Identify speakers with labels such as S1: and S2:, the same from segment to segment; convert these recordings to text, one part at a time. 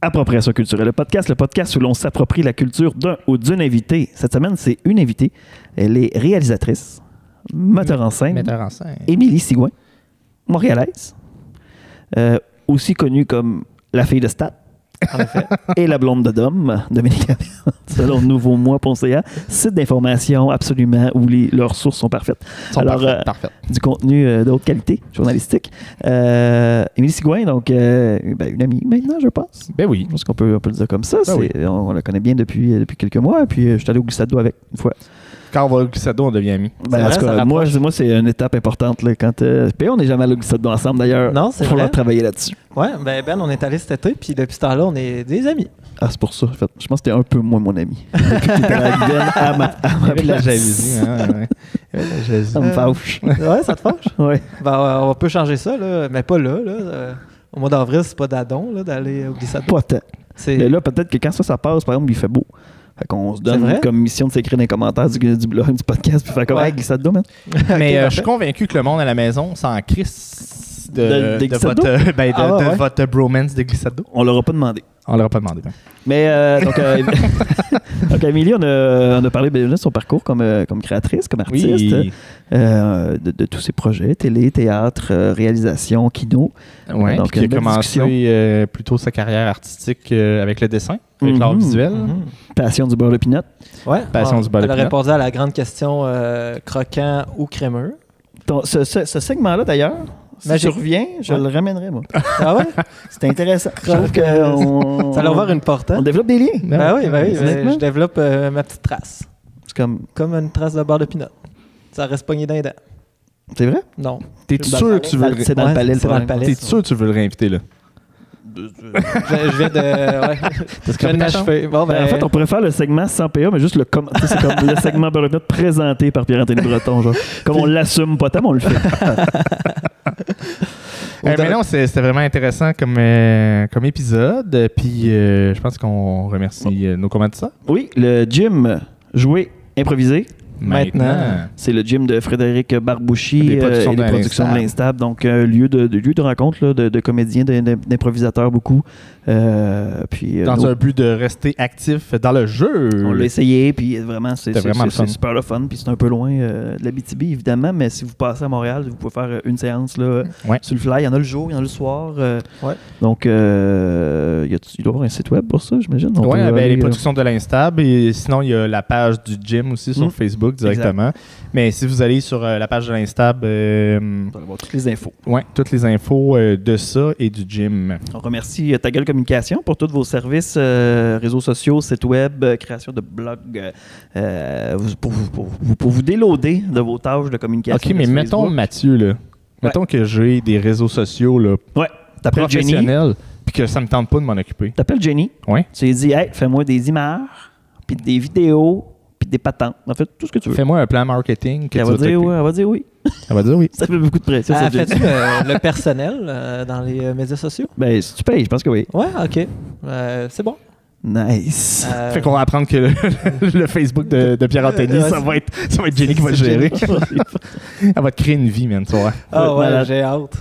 S1: Appropriation culturelle, le podcast où l'on s'approprie la culture d'un ou d'une invitée. Cette semaine, c'est une invitée. Elle est réalisatrice, metteur en scène. Émilie Sigouin, montréalaise. Aussi connue comme la fille de Stat. En effet. Et la blonde de Dom, Dominique Laviande, selon nouveaumois.ca, site d'information absolument où leurs sources sont parfaites.
S2: Parfait.
S1: Du contenu de haute qualité, journalistique. Émilie Sigouin, donc une amie maintenant, je pense.
S2: Ben oui.
S1: Je pense qu'on peut le dire comme ça.
S2: Oui.
S1: On la connaît bien depuis quelques mois. Puis je suis allé au glissade d'eau avec une fois.
S2: Quand on va au glissade d'eau, on devient amis.
S1: En tout cas, moi, c'est une étape importante. Là, quand, puis on n'est jamais allé au glissade d'eau ensemble d'ailleurs.
S3: Non, c'est
S1: pour
S3: vrai.
S1: travailler là-dessus.
S3: Ouais, Ben, on est allé cet été, puis depuis ce temps-là, on est des amis.
S1: Ah, c'est pour ça. En fait, je pense que t'es un peu moins mon ami. Depuis que t'étais avec Ben à ma
S2: Avec la
S1: place.
S2: jalousie.
S1: Ça me fâche.
S3: Ouais, ça te fâche?
S1: Ouais.
S3: Ben, on peut changer ça, là, mais pas là. Au mois d'avril, c'est pas d'adon là, d'aller au glissade d'eau.
S1: Pas tant. Mais là, peut-être que quand ça passe, par exemple, il fait beau. Fait qu'on se donne comme mission de s'écrire dans les commentaires du blog, du podcast, puis faire comme hey, glissade d'eau, man.
S2: Mais je suis convaincu que le monde à la maison s'en crisse de votre bromance de glissade d'eau.
S1: On leur a pas demandé.
S2: On leur a pas demandé.
S1: Mais donc Émilie, on a parlé de son parcours comme créatrice, comme artiste, de tous ses projets, télé, théâtre, réalisation, kino.
S2: Oui, donc qui a commencé plutôt sa carrière artistique avec le dessin, avec l'art visuel.
S1: Passion du beurre de pinot.
S3: Ouais,
S2: passion du beurre de pinot.
S3: Elle a répondu à la grande question croquant ou crémeux.
S1: Ce segment-là, d'ailleurs, si tu reviens, je le ramènerai, moi.
S3: Ah ouais?
S1: C'est intéressant. Je trouve que
S3: ça leur ouvert une porte. Hein?
S1: On développe des liens.
S3: Ben oui. Je développe ma petite trace.
S1: C'est comme
S3: une trace de beurre de pinot. Ça reste pogné dans les dents.
S1: C'est vrai?
S3: Non.
S2: T'es sûr que tu veux
S1: c'est dans le palais,
S3: c'est dans le palais.
S2: T'es sûr que tu veux le réinviter, là?
S3: Je viens de... Ouais. Parce que m'achever. Bon,
S1: en fait, on pourrait faire le segment sans PA, mais juste c'est comme le segment beurre de pinot présenté par Pierre-Anthony Breton. Genre. Comme on l'assume pas tant, mais on le fait.
S2: Mais non, c'était vraiment intéressant comme épisode. Puis je pense qu'on remercie nos commanditaires.
S1: Oui, le gym jouer improvisé.
S2: Maintenant.
S1: C'est le gym de Frédéric Barbouchi et des productions de l'Instable. Donc, lieu de rencontre là, de comédiens, d'improvisateurs beaucoup. Puis,
S2: dans un but de rester actif dans le jeu.
S1: On l'a essayé, puis vraiment, c'est super le fun. Puis c'est un peu loin de l'Abitibi, évidemment, mais si vous passez à Montréal, vous pouvez faire une séance là, sur le fly. Il y en a le jour, il y en a le soir. Donc, il doit y avoir un site web pour ça, j'imagine.
S2: Oui, les productions de l'Instable. Et sinon, il y a la page du gym aussi sur Facebook directement. Exact. Mais si vous allez sur la page de l'Instable, vous
S1: allez voir toutes les infos.
S2: Oui, toutes les infos de ça et du gym.
S1: On remercie Ta Gueule Communication pour tous vos services, réseaux sociaux, sites web, création de blogs, pour vous déloader de vos tâches de communication.
S2: OK, mais mettons Facebook. Mathieu, là. Mettons que j'ai des réseaux sociaux là, professionnels puis que ça me tente pas de m'en occuper.
S1: T'appelles Jenny.
S2: Oui.
S1: Tu lui dis, hey, fais-moi des images, puis des vidéos, puis des patentes. En fait, tout ce que tu veux.
S2: Fais-moi un plan marketing.
S1: Elle va dire oui. Elle va dire oui.
S2: Elle va dire oui.
S1: Ça fait beaucoup de pression.
S3: Fais-tu le personnel dans les médias sociaux?
S1: Ben, si tu payes, je pense que oui.
S3: Ouais, OK. C'est bon.
S1: Nice.
S2: Fait qu'on va apprendre que le Facebook de Pierre-Anthony, ça va être Jenny qui va le gérer. Elle va te créer une vie, man, tu vois.
S3: Ah ouais, j'ai hâte.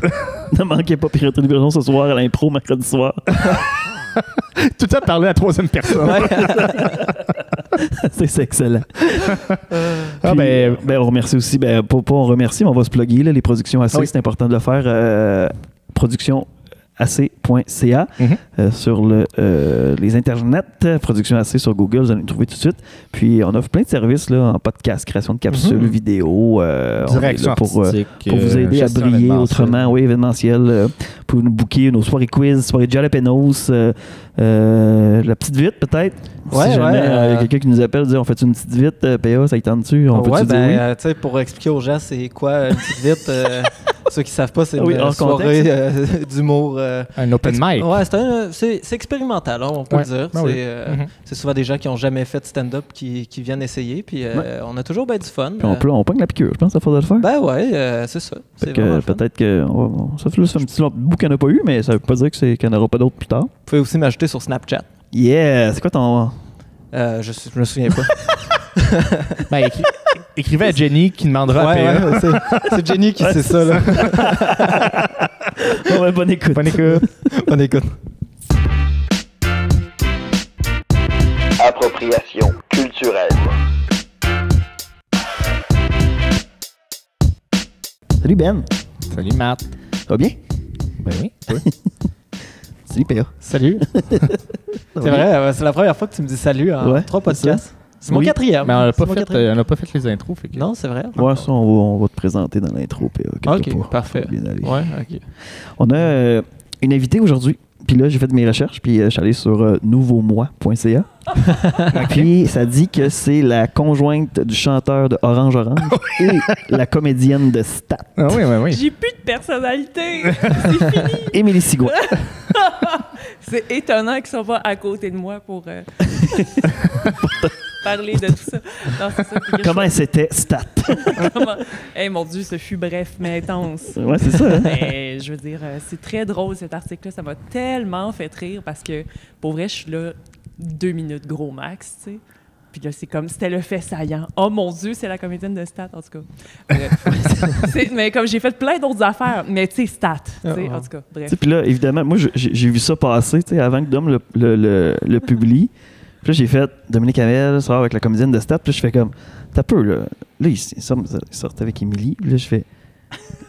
S1: Ne manquez pas Pierre-Anthony Breton ce soir à l'impro mercredi soir.
S2: Tout ça parler à la troisième personne.
S1: C'est excellent. Puis, on remercie aussi, pas on remercie, mais on va se plugger là, les productions AC, c'est important de le faire. Production AC.ca sur les internets, Production AC sur Google, vous allez nous trouver tout de suite. Puis on offre plein de services là, en podcast, création de capsules, vidéo,
S2: direction
S1: pour vous aider à briller autrement, événementiel, pour nous booker nos soirées quiz, soirées jalapenos, la petite vite peut-être. Si jamais il y a quelqu'un qui nous appelle, dire on fait une petite vite, PA, ça y tente dessus, on peut-tu dire oui?
S3: Pour expliquer aux gens c'est quoi une petite vite. Ceux qui ne savent pas, c'est une soirée d'humour.
S2: Un open mic.
S3: Ouais, c'est expérimental, on peut le dire. C'est souvent des gens qui n'ont jamais fait de stand-up qui viennent essayer. Puis on a toujours bien du fun.
S1: Puis on pogne la piqûre, je pense, à force de le faire.
S3: Ben ouais, c'est ça.
S1: Peut-être que ça fait un petit bout qu'il n'y en a pas eu, mais ça ne veut pas dire qu'il n'y en aura pas d'autres plus tard. Vous
S3: pouvez aussi m'ajouter sur Snapchat.
S1: Yeah! C'est quoi ton...
S3: Je me souviens pas.
S2: Écrivez à Jenny qui demandera à PA.
S3: C'est Jenny qui sait ça. Là.
S1: Bonne écoute.
S3: Bonne écoute.
S4: appropriation culturelle.
S1: Salut Ben.
S2: Salut Matt.
S1: Ça va bien?
S2: Ben oui.
S1: Salut PA.
S3: Salut. C'est vrai, c'est la première fois que tu me dis salut en 3 podcasts. C'est mon quatrième.
S2: Mais on n'a pas fait les intros. Fait que...
S3: Non, c'est vrai.
S1: Ouais, ça, on va te présenter dans l'intro, PA.
S3: Ok, parfait.
S1: Bien aller.
S3: Ouais, ok.
S1: On a une invitée aujourd'hui. Puis là, j'ai fait mes recherches, puis je suis allé sur nouveaumois.ca. Puis ça dit que c'est la conjointe du chanteur de Orange Orange et la comédienne de Stat.
S2: Ah oui.
S5: J'ai plus de personnalité. C'est fini.
S1: Émilie Sigouin.
S5: C'est étonnant qu'ils ne sont pas à côté de moi pour parler de tout ça. Non, c'est ça.
S1: Comment c'était Stat?
S5: Hey, mon Dieu, ce fut bref, mais intense.
S1: Ouais, c'est ça. Hein?
S5: Mais, je veux dire, c'est très drôle cet article-là. Ça m'a tellement fait rire parce que, pour vrai, je suis là 2 minutes gros max, tu sais. Puis là, c'est comme, c'était le fait saillant. Oh mon Dieu, c'est la comédienne de Stat, en tout cas. Bref. Mais comme j'ai fait plein d'autres affaires, mais tu sais, Stat, tu sais, en tout cas, bref.
S1: Puis là, évidemment, moi, j'ai vu ça passer, tu sais, avant que Dom le publie. Puis là, j'ai fait Dominique Hamel sort avec la comédienne de Stat. Puis là, je fais comme, t'as peu, là. Là, il sort avec Émilie. Puis là, je fais,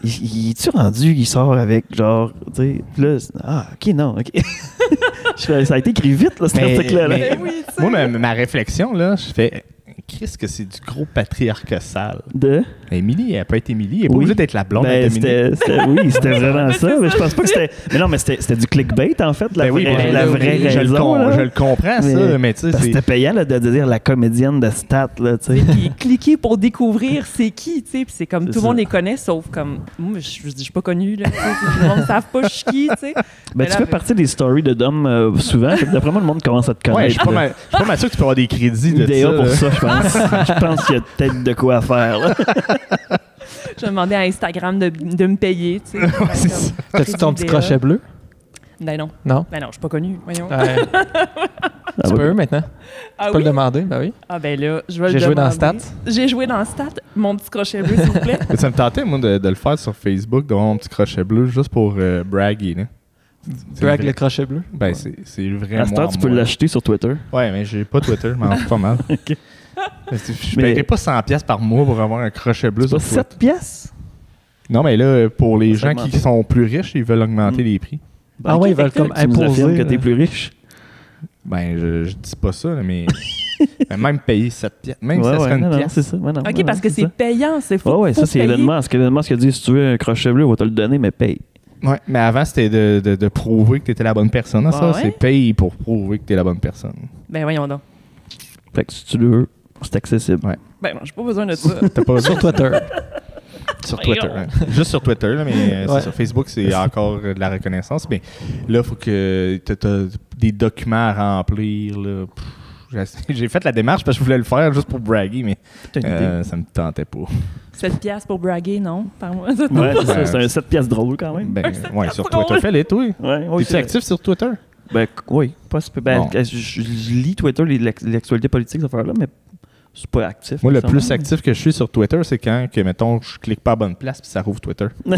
S1: il est-tu rendu, il sort avec, genre, tu sais. Puis là, ok, non, ok. Ça a été écrit vite, là, cet article-là.
S5: Oui,
S2: moi, ma réflexion, là, je fais, Christ, que c'est du gros patriarcat sale.
S1: De?
S2: Émilie, elle peut être Émilie. Elle n'est pas obligée d'être la blonde de Dominique.
S1: Oui, c'était vraiment ça. Mais je pense pas que c'était. Mais non, mais c'était du clickbait, en fait. La vraie raison.
S2: Je le comprends, ça. Mais tu sais,
S1: c'était payant là, de dire la comédienne de Stat. Là, tu sais.
S5: Puis cliquer pour découvrir c'est qui, tu sais. Puis c'est comme tout le monde les connaît, sauf comme. Moi, je suis pas connue, là. Tout le monde ne savent pas je suis qui, tu sais.
S1: Ben, tu fais partie des stories de Dom souvent. D'après moi, le monde commence à te connaître.
S2: Ouais, je suis pas mal sûr que tu peux avoir des crédits de
S1: ça. Pour ça, je pense. Je pense qu'il y a peut-être de quoi faire. Là.
S5: Je vais demander à Instagram de me payer. Tu sais,
S3: t'as-tu ton petit crochet bleu?
S5: Ben non.
S3: Non?
S5: Ben non, je suis pas connue. Voyons.
S3: Tu peux maintenant?
S5: Ah,
S3: tu peux le demander? Ben oui.
S5: Ah ben là, je vais le demander.
S3: J'ai joué dans Stat.
S5: J'ai joué dans Stat. Mon petit crochet bleu, s'il vous plaît.
S2: Ça me tentait, moi, de le faire sur Facebook, d'avoir mon petit crochet bleu, juste pour braguer. Là.
S3: Brag le crochet bleu?
S2: Ben, c'est vraiment.
S1: À ce temps, tu peux l'acheter sur Twitter.
S2: Ouais, mais j'ai pas Twitter, je m'en fous pas mal.
S1: OK.
S2: Je paierais pas 100$ par mois pour avoir un crochet bleu sur Twitter.
S1: 7$?
S2: Non, mais là, pour les gens qui sont plus riches, ils veulent augmenter les prix.
S1: Ben, ah ouais, ils veulent comme imposer que t'es plus riche.
S2: Ben, je dis pas ça, mais même payer 7$, même si ça serait une pièce.
S1: C'est ça.
S5: OK, parce que c'est payant, c'est fou.
S1: Ouais, ça, c'est Elon Musk. Elon Musk a dit, si tu veux un crochet bleu, on va te le donner, mais paye.
S2: Ouais, mais avant, c'était de prouver que tu étais la bonne personne. Ça, c'est paye pour prouver que tu es la bonne personne.
S5: Ben, voyons donc.
S1: Fait que si tu le veux, c'est accessible.
S2: Ouais.
S5: Ben, j'ai pas besoin de ça.
S2: T'as pas
S3: sur Twitter.
S2: Sur Twitter. Hein. Juste sur Twitter, là, mais sur Facebook, c'est encore de la reconnaissance. Mais là, il faut que tu aies des documents à remplir. Là. J'ai fait la démarche parce que je voulais le faire juste pour braguer, mais ça me tentait pas.
S5: 7$ pour braguer, non? Par mois.
S1: Ouais, c'est un 7$ drôle quand même.
S2: Ben, ouais, sur Twitter, fais-le, toi.
S1: Ouais,
S2: t'es-tu actif sur Twitter?
S1: Ben, oui. Pas super. Ben, je lis Twitter, l'actualité politique, cette affaire-là, mais c'est pas actif.
S2: Moi, le plus actif que je suis sur Twitter, c'est quand, mettons, je clique pas à bonne place puis ça rouvre Twitter.
S3: Ouais,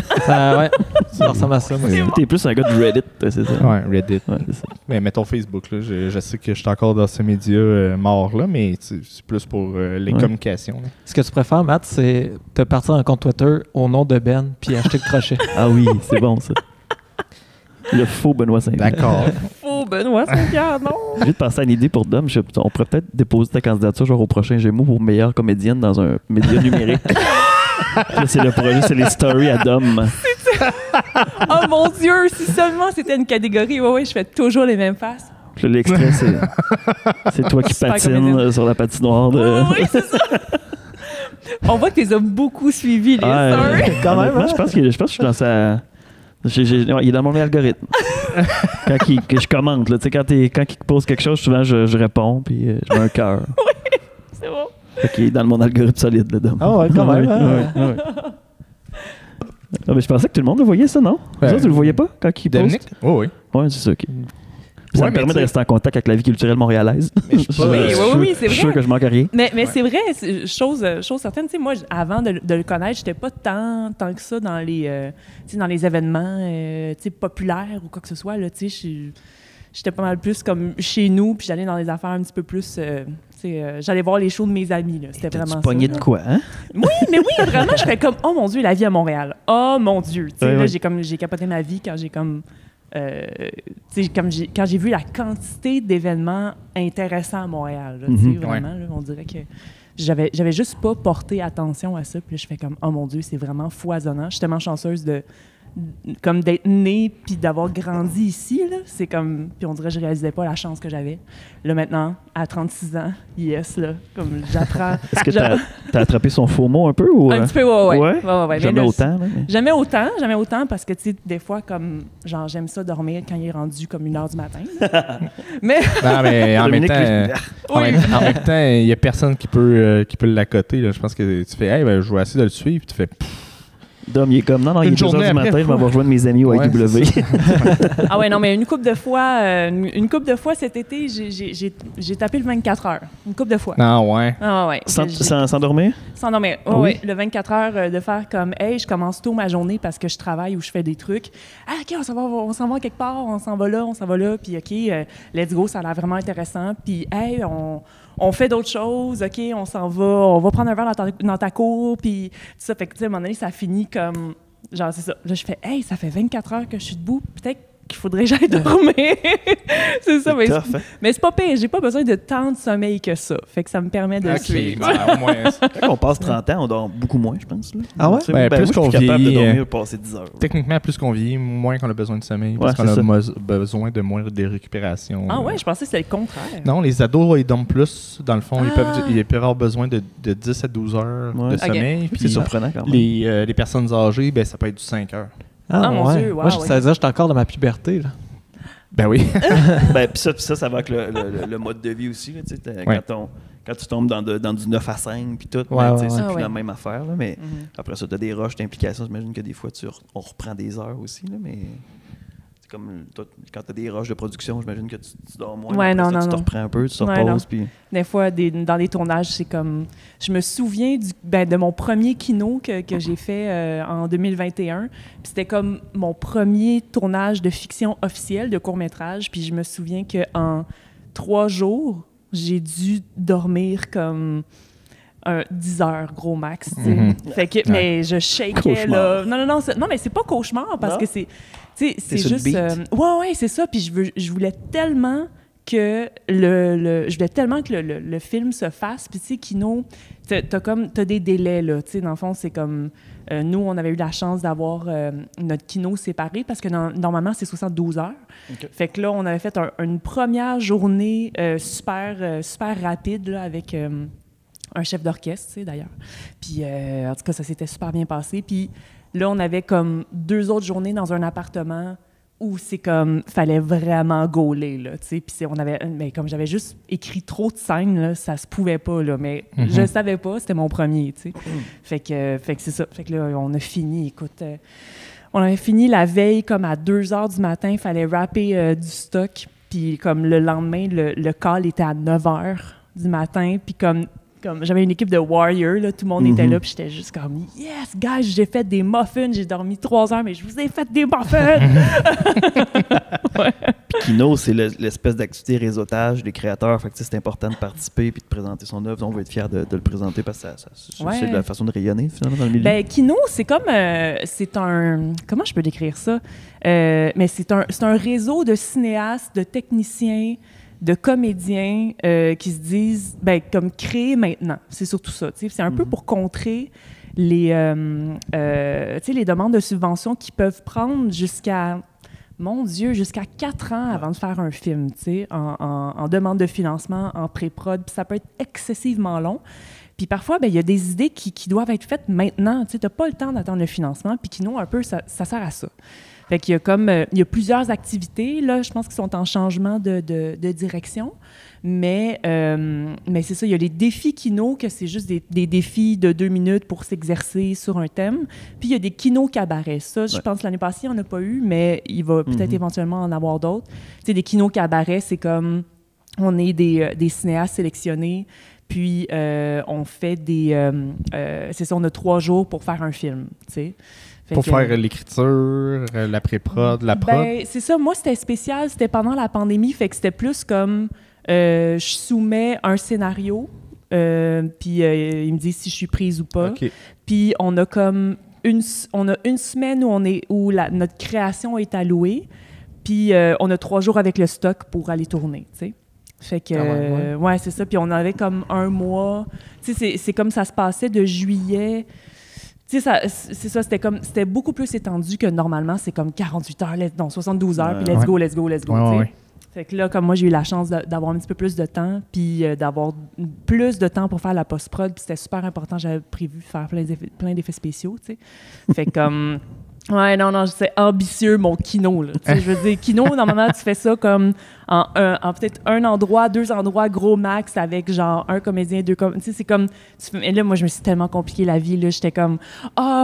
S3: ça ressemble à ça.
S1: T'es plus un gars de Reddit, c'est ça?
S2: Ouais, Reddit.
S1: Ouais, c'est ça.
S2: Mais mettons Facebook, là, je sais que je suis encore dans ce média mort-là, mais c'est plus pour les communications. Là.
S3: Ce que tu préfères, Matt, c'est te partir un compte Twitter au nom de Ben puis acheter le crochet.
S1: Ah oui, c'est bon, ça. Le faux Benoît Saint-Pierre.
S2: D'accord.
S5: Faux Benoît Saint-Pierre, non?
S1: J'ai juste pensé à une idée pour Dom. On pourrait peut-être déposer ta candidature genre au prochain Gémeaux pour meilleure comédienne dans un média numérique. Là, c'est le projet, c'est les stories à Dom.
S5: Oh mon Dieu, si seulement c'était une catégorie. Ouais, je fais toujours les mêmes faces.
S1: Puis là, l'extrait, c'est toi qui patines sur la patinoire.
S5: Oui, c'est ça. On voit que tu les as beaucoup suivis, les stories.
S1: Quand même, je pense que je suis dans sa... il est dans mon algorithme. que je commente. Là, quand il pose quelque chose, souvent je réponds puis je mets un cœur.
S5: Oui, c'est bon.
S1: Il est dans mon algorithme solide, là, Dom.
S3: Ah ouais, quand même.
S1: Ouais. Ah, mais je pensais que tout le monde le voyait, ça, non? Ouais. Tu le voyais pas quand il poste?
S2: Dominique? Oh, oui.
S1: Ouais, c'est ça. Okay. Ça me permet de rester en contact avec la vie culturelle montréalaise.
S5: Oui, c'est vrai.
S1: Je suis sûr que je manque à rien.
S5: Mais c'est vrai, chose certaine. Tu sais, moi, avant de le connaître, j'étais pas tant que ça dans les événements populaires ou quoi que ce soit. Là, tu sais, j'étais pas mal plus comme chez nous, puis j'allais dans des affaires un petit peu plus... j'allais voir les shows de mes amis. Là. C'était vraiment ça.
S1: Pogné de quoi, hein?
S5: Oui, mais oui, vraiment, je fais comme, oh mon Dieu, la vie à Montréal. Oh mon Dieu. Là, j'ai capoté ma vie quand j'ai comme... quand j'ai vu la quantité d'événements intéressants à Montréal. Là, vraiment, là, on dirait que j'avais juste pas porté attention à ça. Puis là, je fais comme, oh mon Dieu, c'est vraiment foisonnant. Je suis tellement chanceuse comme d'être née puis d'avoir grandi ici, là, c'est comme... Puis on dirait que je réalisais pas la chance que j'avais. Là, maintenant, à 36 ans, là, comme j'apprends...
S1: Est-ce que t'as attrapé son faux mot un peu? Ou,
S5: un petit peu, ouais.
S1: Jamais autant, là?
S5: Jamais autant, parce que, tu sais, des fois, comme... Genre, j'aime ça dormir quand il est rendu comme 1h du matin. mais...
S2: Non, mais en même temps, il y a personne qui peut l'accoter, là. Je pense que tu fais, hey, ben, je vais essayer de le suivre, puis tu fais...
S1: Dom, il est comme, non, il est 2h du matin, je vais rejoindre mes amis au IW.
S5: Ah ouais, non, mais une couple de fois cet été, j'ai tapé le 24 heures. Une couple de fois.
S2: Ah ouais?
S5: Ah ouais.
S1: Sans dormir?
S5: Sans dormir. Oh, oui, le 24 heures de faire comme, hey, je commence tôt ma journée parce que je travaille ou je fais des trucs. Ah, OK, on s'en va quelque part, on s'en va là, puis OK, let's go, ça a l'air vraiment intéressant. Puis, hey, on fait d'autres choses, OK, on s'en va, on va prendre un verre dans ta cour, puis tout ça. Fait que, tu sais, à un moment donné, ça finit comme... Genre, c'est ça. Là, je fais, hey, ça fait 24 heures que je suis debout. Peut-être qu'il faudrait que j'aille dormir. C'est ça, mais c'est pas pire. J'ai pas besoin de tant de sommeil que ça. Fait que ça me permet de suivre.
S2: Ben, au moins.
S1: Quand on passe 30 ans, on dort beaucoup moins, je pense. Là.
S2: Ah ouais? Plus qu'on vieillit,
S1: capable de dormir, passer 10 heures.
S2: Techniquement, plus qu'on vieillit, moins qu'on a besoin de sommeil. Parce qu'on a besoin de moins de récupération.
S5: Ah ouais, je pensais que c'était le contraire.
S2: Non, les ados, ils dorment plus. Dans le fond, ils peuvent avoir besoin de 10 à 12 heures de sommeil.
S1: Puis c'est surprenant quand même.
S2: Les personnes âgées, ben, ça peut être du 5 heures.
S3: Ah mon Dieu, wow, moi, ça veut dire que j'étais encore dans ma puberté, là.
S2: Ben oui.
S1: Puis ça va avec le mode de vie aussi. Là, quand tu tombes dans du 9 à 5 puis tout, c'est plus la même affaire. Là, mais après ça, tu as des rushs d'implications. J'imagine que des fois, on reprend des heures aussi. Là, mais c'est comme toi, quand tu as des rushs de production, j'imagine que tu dors moins.
S5: Ouais,
S1: tu te reprends un peu, tu te reposes. Puis...
S5: Des fois, dans les tournages, c'est comme... Je me souviens de mon premier kino que j'ai fait en 2021. Puis c'était comme mon premier tournage de fiction officielle, de court-métrage. Puis je me souviens qu'en 3 jours, j'ai dû dormir comme 10 heures, gros max. Fait que, mais je shakeais, là. Non, mais c'est pas cauchemar, parce que c'est juste... ouais, c'est ça. Puis je voulais tellement... que je voulais tellement que le film se fasse. Puis, tu sais, Kino, t'as des délais, là. Tu sais, dans le fond, c'est comme... nous, on avait eu la chance d'avoir notre Kino séparé parce que normalement, c'est 72 heures. Okay. Fait que là, on avait fait une première journée super rapide, là, avec un chef d'orchestre, tu sais, d'ailleurs. Puis, en tout cas, ça s'était super bien passé. Puis là, on avait comme 2 autres journées dans un appartement où c'est comme, fallait vraiment gauler, là, tu sais. Puis mais comme j'avais juste écrit trop de scènes, là, ça se pouvait pas, là. Mais je savais pas, c'était mon premier, tu sais. Fait que c'est ça. Fait que là, on a fini, écoute... on avait fini la veille comme à 2 heures du matin, il fallait rapper du stock. Puis comme le lendemain, le call était à 9 heures du matin. Puis comme j'avais une équipe de warriors, là, tout le monde était là, puis j'étais juste comme « Yes, guys, j'ai fait des muffins, j'ai dormi 3 heures, mais je vous ai fait des muffins! »
S1: Puis Kino, c'est l'espèce d'activité réseautage des créateurs, fait que c'est important de participer puis de présenter son œuvre. On va être fiers de le présenter parce que c'est la façon de rayonner, finalement, dans le milieu.
S5: Ben, Kino, c'est comme... c'est un... Comment je peux décrire ça? Mais c'est un réseau de cinéastes, de techniciens, de comédiens qui se disent, comme créer maintenant. C'est surtout ça. T'sais. C'est un peu pour contrer les demandes de subventions qui peuvent prendre jusqu'à 4 ans avant de faire un film, en demande de financement, en pré-prod. Puis ça peut être excessivement long. Puis parfois, il y a des idées qui doivent être faites maintenant. Tu n'as pas le temps d'attendre le financement. Puis Kino, un peu, ça sert à ça. Fait qu'il y a il y a plusieurs activités, là, je pense, qui sont en changement de direction. Mais c'est ça, il y a les défis Kino, que c'est juste des défis de 2 minutes pour s'exercer sur un thème. Puis il y a des Kino cabarets. Ça, je pense, l'année passée, il n'y en a pas eu, mais il va peut-être éventuellement en avoir d'autres. Tu sais, des Kino cabarets, c'est comme, on est des cinéastes sélectionnés, puis on fait c'est ça, on a 3 jours pour faire un film, tu sais.
S2: Pour faire l'écriture, la pré-prod, la prod?
S5: Ben, c'est ça. Moi, c'était spécial. C'était pendant la pandémie. Fait que c'était plus comme je soumets un scénario, puis il me dit si je suis prise ou pas.
S2: Okay.
S5: Puis on a comme une semaine où notre création est allouée. Puis on a 3 jours avec le stock pour aller tourner, tu sais. Fait que, ouais, c'est ça. Puis on avait comme 1 mois. Tu sais, c'est comme ça se passait de juillet. Tu sais, c'est ça, c'était beaucoup plus étendu que normalement. C'est comme 48 heures, non, 72 heures, puis let's go, let's go, let's go.
S2: Ouais.
S5: Fait que là, comme moi, j'ai eu la chance d'avoir un petit peu plus de temps, puis d'avoir plus de temps pour faire la post-prod, puis c'était super important. J'avais prévu faire plein d'effets spéciaux, tu sais. Fait que comme... Ouais, non, c'est ambitieux, mon kino, là. Tu sais, je veux dire, kino, normalement, tu fais ça comme en peut-être 1 endroit, 2 endroits, gros max, avec genre 1 comédien, 2 comédiens. Tu sais, c'est comme... Et là, moi, je me suis tellement compliqué la vie, là. J'étais comme,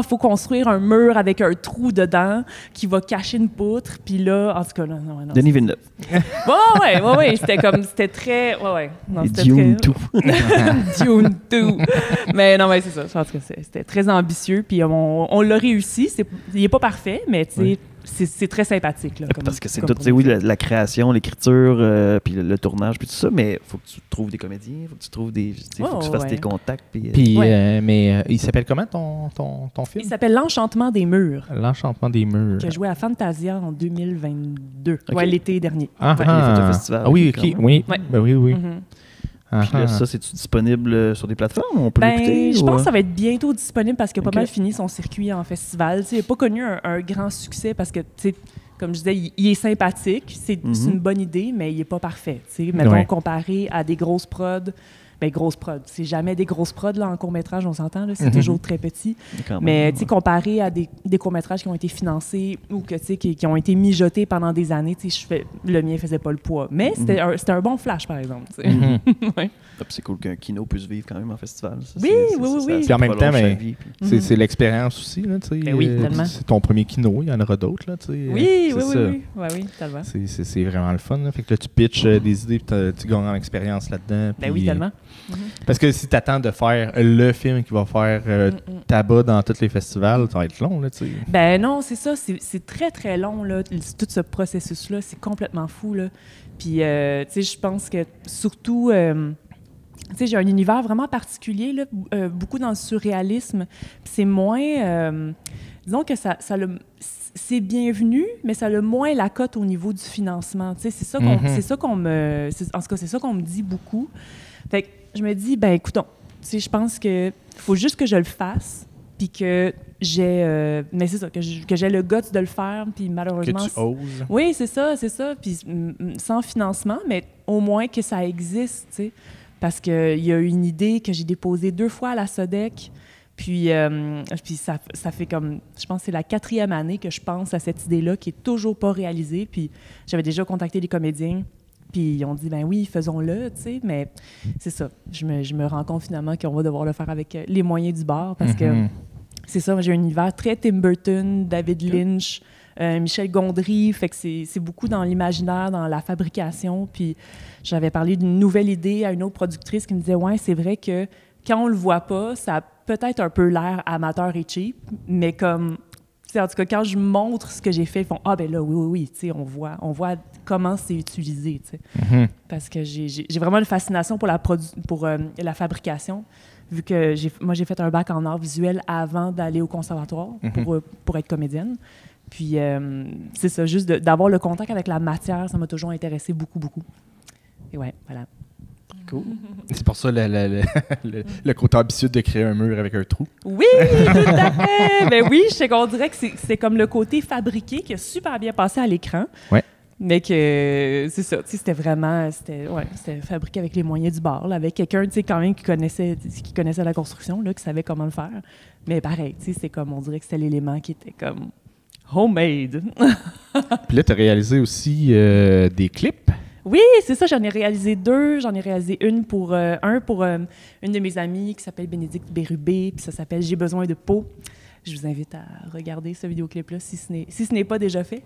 S5: faut construire un mur avec un trou dedans qui va cacher une poutre. Puis là, en tout cas, là, non.
S1: Denis Villeneuve.
S5: Ouais, c'était très... Ouais. Non, c'était
S1: Dune
S5: très...
S1: 2.
S5: Dune 2. Mais non, c'est ça. Je pense que c'était très ambitieux, puis on l'a réussi. Il n'est pas parfait, mais tu sais, c'est très sympathique. Là,
S1: parce que c'est tout, tu sais, oui, la création, l'écriture, puis le tournage, puis tout ça, mais il faut que tu trouves des comédiens, il faut que tu trouves faut que tu fasses tes contacts.
S2: Mais il s'appelle comment ton film?
S5: Il s'appelle L'Enchantement des murs.
S2: L'Enchantement des murs.
S5: Qui a joué à Fantasia en 2022.
S1: Okay.
S5: Ouais, l'été dernier.
S1: Les photofestivals.
S2: Ah oui, OK. Oui.
S5: Ouais.
S2: Ben oui.
S5: Mm-hmm.
S1: Puis là, ça, c'est-tu disponible sur des plateformes? On peut l'écouter?
S5: Je pense que ça va être bientôt disponible parce qu'il a pas mal fini son circuit en festival. Il n'a pas connu un grand succès parce que, comme je disais, il est sympathique. C'est une bonne idée, mais il n'est pas parfait. Mettons, comparé à des grosses prods. Grosses prods. C'est jamais des grosses prods là, en court-métrage, on s'entend. C'est toujours très petit. Mais comparé à des courts-métrages qui ont été financés ou qui ont été mijotés pendant des années, le mien faisait pas le poids. Mais c'était un bon flash, par exemple.
S1: Ouais. C'est cool qu'un kino puisse vivre quand même en festival. Ça,
S5: oui.
S2: Puis en même temps, c'est l'expérience aussi. Là,
S5: oui, tellement.
S2: C'est ton premier kino, il y en aura d'autres. Là,
S5: oui, tellement.
S2: C'est vraiment le fun. Là. Fait que là, tu pitches des idées et tu gagnes en expérience là-dedans.
S5: Oui, tellement.
S2: Parce que si tu attends de faire le film qui va faire tabac dans tous les festivals, ça va être long. Là,
S5: non, c'est ça. C'est très, très long. Là, tout ce processus-là, c'est complètement fou. Là. Puis, je pense que surtout... j'ai un univers vraiment particulier, là, beaucoup dans le surréalisme. Puis c'est moins... disons que c'est bienvenu, mais ça a moins la cote au niveau du financement. C'est ça qu'on me... En tout cas, c'est ça qu'on me dit beaucoup. Fait que je me dis, écoutons, je pense que faut juste que je le fasse, puis que j'ai... mais c'est ça, que j'ai le guts de le faire, puis malheureusement...
S2: Que tu oses.
S5: Oui, c'est ça. Puis sans financement, mais au moins que ça existe, tu sais. Parce qu'il y a une idée que j'ai déposée 2 fois à la SODEC, puis ça fait comme... Je pense que c'est la 4e année que je pense à cette idée-là qui est toujours pas réalisée, puis j'avais déjà contacté les comédiens, puis ils ont dit, oui, faisons-le, tu sais, mais c'est ça. Je me rends compte finalement qu'on va devoir le faire avec les moyens du bord, parce que c'est ça, j'ai un univers très Tim Burton, David Lynch, Michel Gondry, fait que c'est beaucoup dans l'imaginaire, dans la fabrication, puis j'avais parlé d'une nouvelle idée à une autre productrice qui me disait, ouais, c'est vrai que quand on le voit pas, ça a peut-être un peu l'air amateur et cheap, mais comme... En tout cas, quand je montre ce que j'ai fait, ils font « Ah, ben là, oui, on voit comment c'est utilisé. » Parce que j'ai vraiment une fascination pour la fabrication, vu que j'ai fait un bac en art visuel avant d'aller au conservatoire pour être comédienne. Puis, c'est ça, juste d'avoir le contact avec la matière, ça m'a toujours intéressé beaucoup, beaucoup. Et ouais, voilà.
S2: Cool. C'est pour ça le côté ambitieux de créer un mur avec un trou.
S5: Oui, tout à fait. Oui, on dirait que c'est comme le côté fabriqué qui a super bien passé à l'écran.
S2: Ouais.
S5: Mais que c'est ça, c'était vraiment, c'était fabriqué avec les moyens du bord, là, avec quelqu'un, quand même qui connaissait la construction, là, qui savait comment le faire. Mais pareil, c'est comme, on dirait que c'était l'élément qui était comme homemade.
S2: Puis là, tu as réalisé aussi des clips.
S5: Oui, c'est ça, j'en ai réalisé 2. J'en ai réalisé un pour une de mes amies qui s'appelle Bénédicte Bérubé, puis ça s'appelle « J'ai besoin de peau ». je vous invite à regarder ce vidéoclip-là si ce n'est pas déjà fait.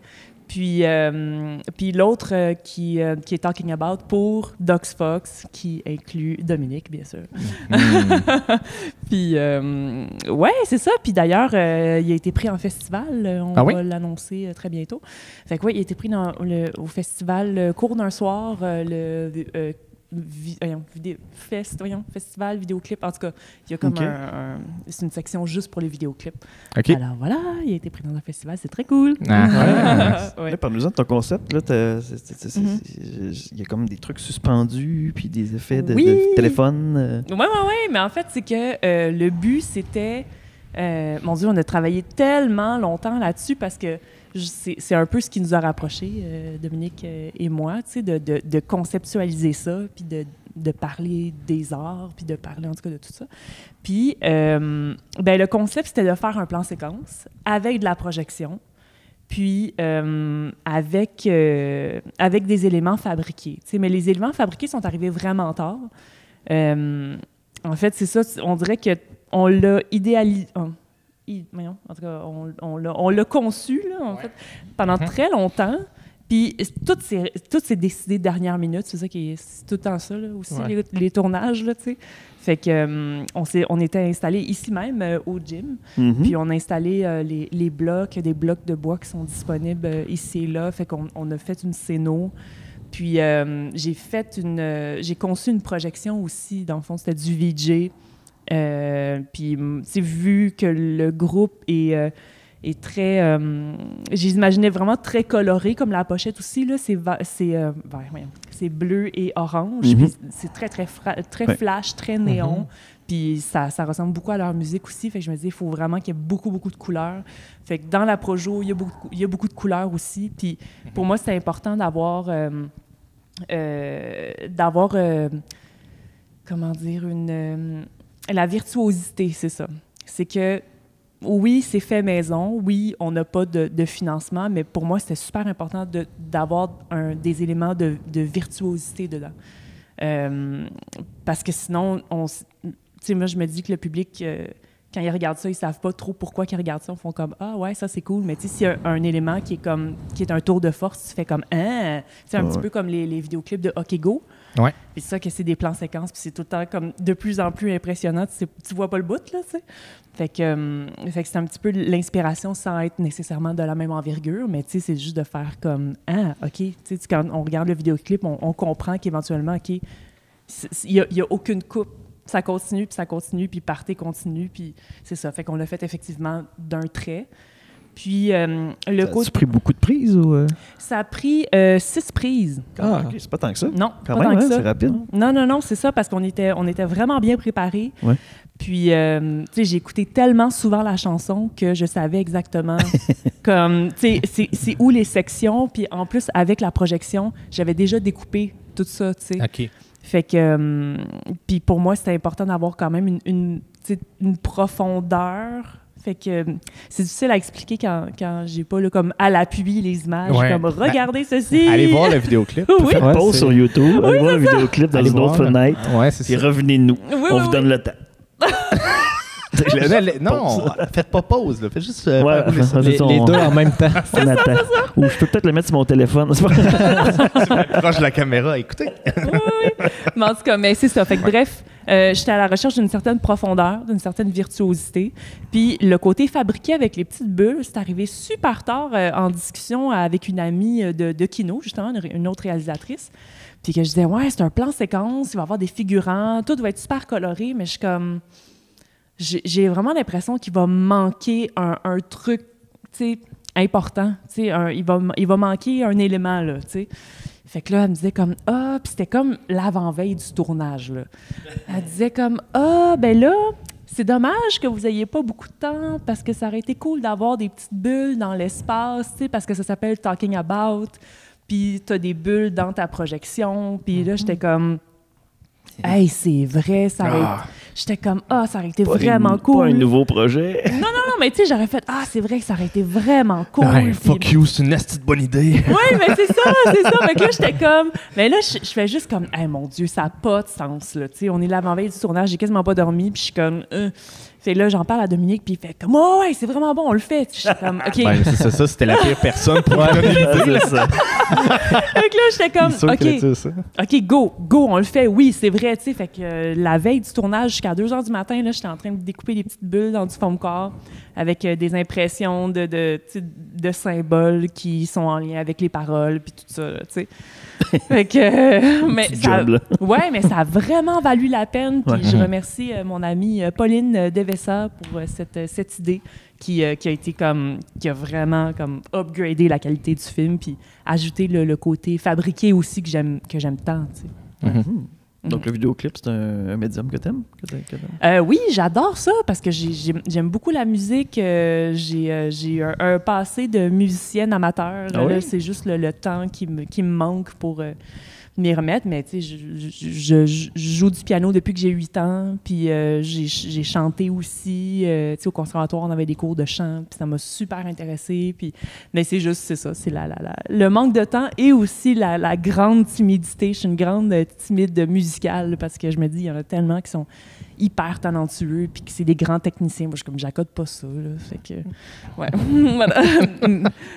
S5: Puis l'autre qui est Talking About pour Dox Fox, qui inclut Dominique, bien sûr. Puis, ouais, c'est ça. Puis d'ailleurs, il a été pris en festival. On va l'annoncer très bientôt. Fait que oui, il a été pris au festival Cours d'un soir, festival vidéoclip. En tout cas, il y a comme c'est une section juste pour les vidéoclips.
S2: Okay.
S5: Alors voilà, il a été pris dans un festival, c'est très cool.
S1: Ouais. Parle-nous de ton concept. Là, il y a comme des trucs suspendus, puis des effets de téléphone.
S5: Oui, mais en fait, c'est que le but, c'était... mon Dieu, on a travaillé tellement longtemps là-dessus parce que c'est un peu ce qui nous a rapprochés, Dominique et moi, tu sais, de conceptualiser ça, puis de parler des arts, puis de parler en tout cas de tout ça. Puis, le concept, c'était de faire un plan séquence avec de la projection, puis avec des éléments fabriqués. Tu sais, mais les éléments fabriqués sont arrivés vraiment tard. En fait, c'est ça, on dirait qu'on l'a idéalisé... en tout cas, on l'a conçu, là, en fait, pendant très longtemps. Puis tout s'est décidé dernière minute. C'est ça c'est tout le temps ça, là, aussi, les tournages, là, tu sais. Fait que on était installés ici même, au gym. Puis on a installé des blocs de bois qui sont disponibles ici et là. Fait qu'on a fait une scéno. Puis j'ai conçu une projection aussi. Dans le fond, c'était du VJ. Puis, c'est vu que le groupe est très... j'imaginais vraiment très coloré, comme la pochette aussi, là. C'est bleu et orange. Puis c'est très flash, très néon. Puis ça ressemble beaucoup à leur musique aussi. Fait que je me disais, il faut vraiment qu'il y ait beaucoup, beaucoup de couleurs. Fait que dans la projo, il y a beaucoup de couleurs aussi. Puis pour moi, c'est important d'avoir comment dire, la virtuosité, c'est ça. C'est que, oui, c'est fait maison, oui, on n'a pas de financement, mais pour moi, c'était super important d'avoir des éléments de virtuosité dedans. Parce que sinon, tu sais, moi, je me dis que le public, quand ils regardent ça, ils savent pas trop pourquoi ils regardent ça. Ils font comme « Ah ouais, ça c'est cool », mais tu sais, s'il y a un élément qui est un tour de force, tu fais comme « Ah ». C'est un petit peu comme les vidéoclips de Hockey Go.
S2: Ouais.
S5: Puis c'est ça que c'est des plans séquences, puis c'est tout le temps comme de plus en plus impressionnant. Tu vois pas le bout, là, tu sais. Fait que c'est un petit peu l'inspiration sans être nécessairement de la même envergure, mais tu sais, c'est juste de faire comme « Ah, OK ». Tu sais, quand on regarde le vidéoclip, on comprend qu'éventuellement, OK, il y a aucune coupe. Ça continue, puis party continue, puis c'est ça. Fait qu'on l'a fait effectivement d'un trait. Puis le
S1: côté... Ça a pris beaucoup de prises ou...
S5: Ça a pris 6 prises.
S1: Ah, OK, c'est pas tant que ça.
S5: Non,
S1: quand
S5: pas
S1: même,
S5: tant que ça.
S1: C'est rapide.
S5: Non, c'est ça, parce qu'on était vraiment bien préparés.
S1: Ouais.
S5: Puis, tu sais, j'ai écouté tellement souvent la chanson que je savais exactement comme, tu sais, c'est où les sections. Puis en plus, avec la projection, j'avais déjà découpé tout ça, tu sais.
S2: OK.
S5: Fait que, puis pour moi, c'était important d'avoir quand même une profondeur. Fait que c'est difficile à expliquer quand j'ai pas là, comme à l'appui les images, comme regardez ceci.
S2: Allez voir le vidéoclip.
S5: Oui.
S1: Faites pause sur YouTube, allez voir le vidéoclip dans une autre fenêtre.
S2: Ouais, c'est ça.
S1: Et revenez-nous. On vous donne le temps.
S2: Non, faites pas pause, là. Faites juste
S3: les deux en même temps.
S1: On attend. Ou je peux peut-être le mettre sur mon téléphone.
S2: Proche de la caméra, écoutez.
S5: Oui. Mais en tout cas, mais c'est ça. Fait que bref, j'étais à la recherche d'une certaine profondeur, d'une certaine virtuosité. Puis le côté fabriqué avec les petites bulles, c'est arrivé super tard en discussion avec une amie de Kino, justement, une autre réalisatrice. Puis que je disais, ouais, c'est un plan séquence, il va y avoir des figurants, tout va être super coloré, mais je suis comme... J'ai vraiment l'impression qu'il va manquer un truc, tu sais, important. Tu sais, il va manquer un élément, là, tu sais. Fait que là, elle me disait comme, puis c'était comme l'avant-veille du tournage, là. Elle disait comme, ben là, c'est dommage que vous ayez pas beaucoup de temps parce que ça aurait été cool d'avoir des petites bulles dans l'espace, tu sais, parce que ça s'appelle Talking About, puis t'as des bulles dans ta projection, puis là, j'étais comme... Hey, c'est vrai, ça aurait... J'étais comme, ça aurait été vraiment cool.
S1: Pas un nouveau projet.
S5: Non, mais tu sais, j'aurais fait, c'est vrai que ça aurait été vraiment cool.
S2: Hey, fuck you, c'est une petite bonne idée.
S5: Oui, mais c'est ça. Fait que là, j'étais comme... Mais là, je fais juste comme, hey, mon Dieu, ça n'a pas de sens, là. Tu sais, on est l'avant-veille du tournage, j'ai quasiment pas dormi, puis je suis comme... Fait là, j'en parle à Dominique, puis il fait comme, oh, ouais, c'est vraiment bon, on le fait. Je suis comme, OK.
S2: Ben, c'est ça, c'était la pire personne pour me donner l'idée.
S1: C'est ça.
S5: Fait que là, j'étais comme, OK, go, on le fait. Oui, c'est vrai, tu sais. Fait que la veille du tournage, jusqu'à 2h du matin, là, j'étais en train de découper des petites bulles dans du foam-core avec des impressions de symboles qui sont en lien avec les paroles, puis tout ça, tu sais. Fait que, mais ça a vraiment valu la peine. Puis je remercie mon amie Pauline Devessa pour cette idée qui a été qui a vraiment comme upgradé la qualité du film, puis ajouté le côté fabriqué aussi que j'aime tant. Tu sais.
S1: Donc, le vidéoclip, c'est un médium que t'aimes?
S5: Oui, j'adore ça parce que j'aime beaucoup la musique. J'ai un passé de musicienne amateur. Là, c'est juste le temps qui me manque pour m'y remettre. Mais tu sais, je joue du piano depuis que j'ai 8 ans. Puis j'ai chanté aussi. Tu sais, au conservatoire, on avait des cours de chant. Puis ça m'a super intéressée. Mais c'est ça. C'est le manque de temps et aussi la grande timidité. Je suis une grande timide musicale parce que je me dis, il y en a tellement qui sont hyper talentueux puis que c'est des grands techniciens. Moi, je suis comme, j'accorde pas ça. Là. Fait que, ouais. Voilà.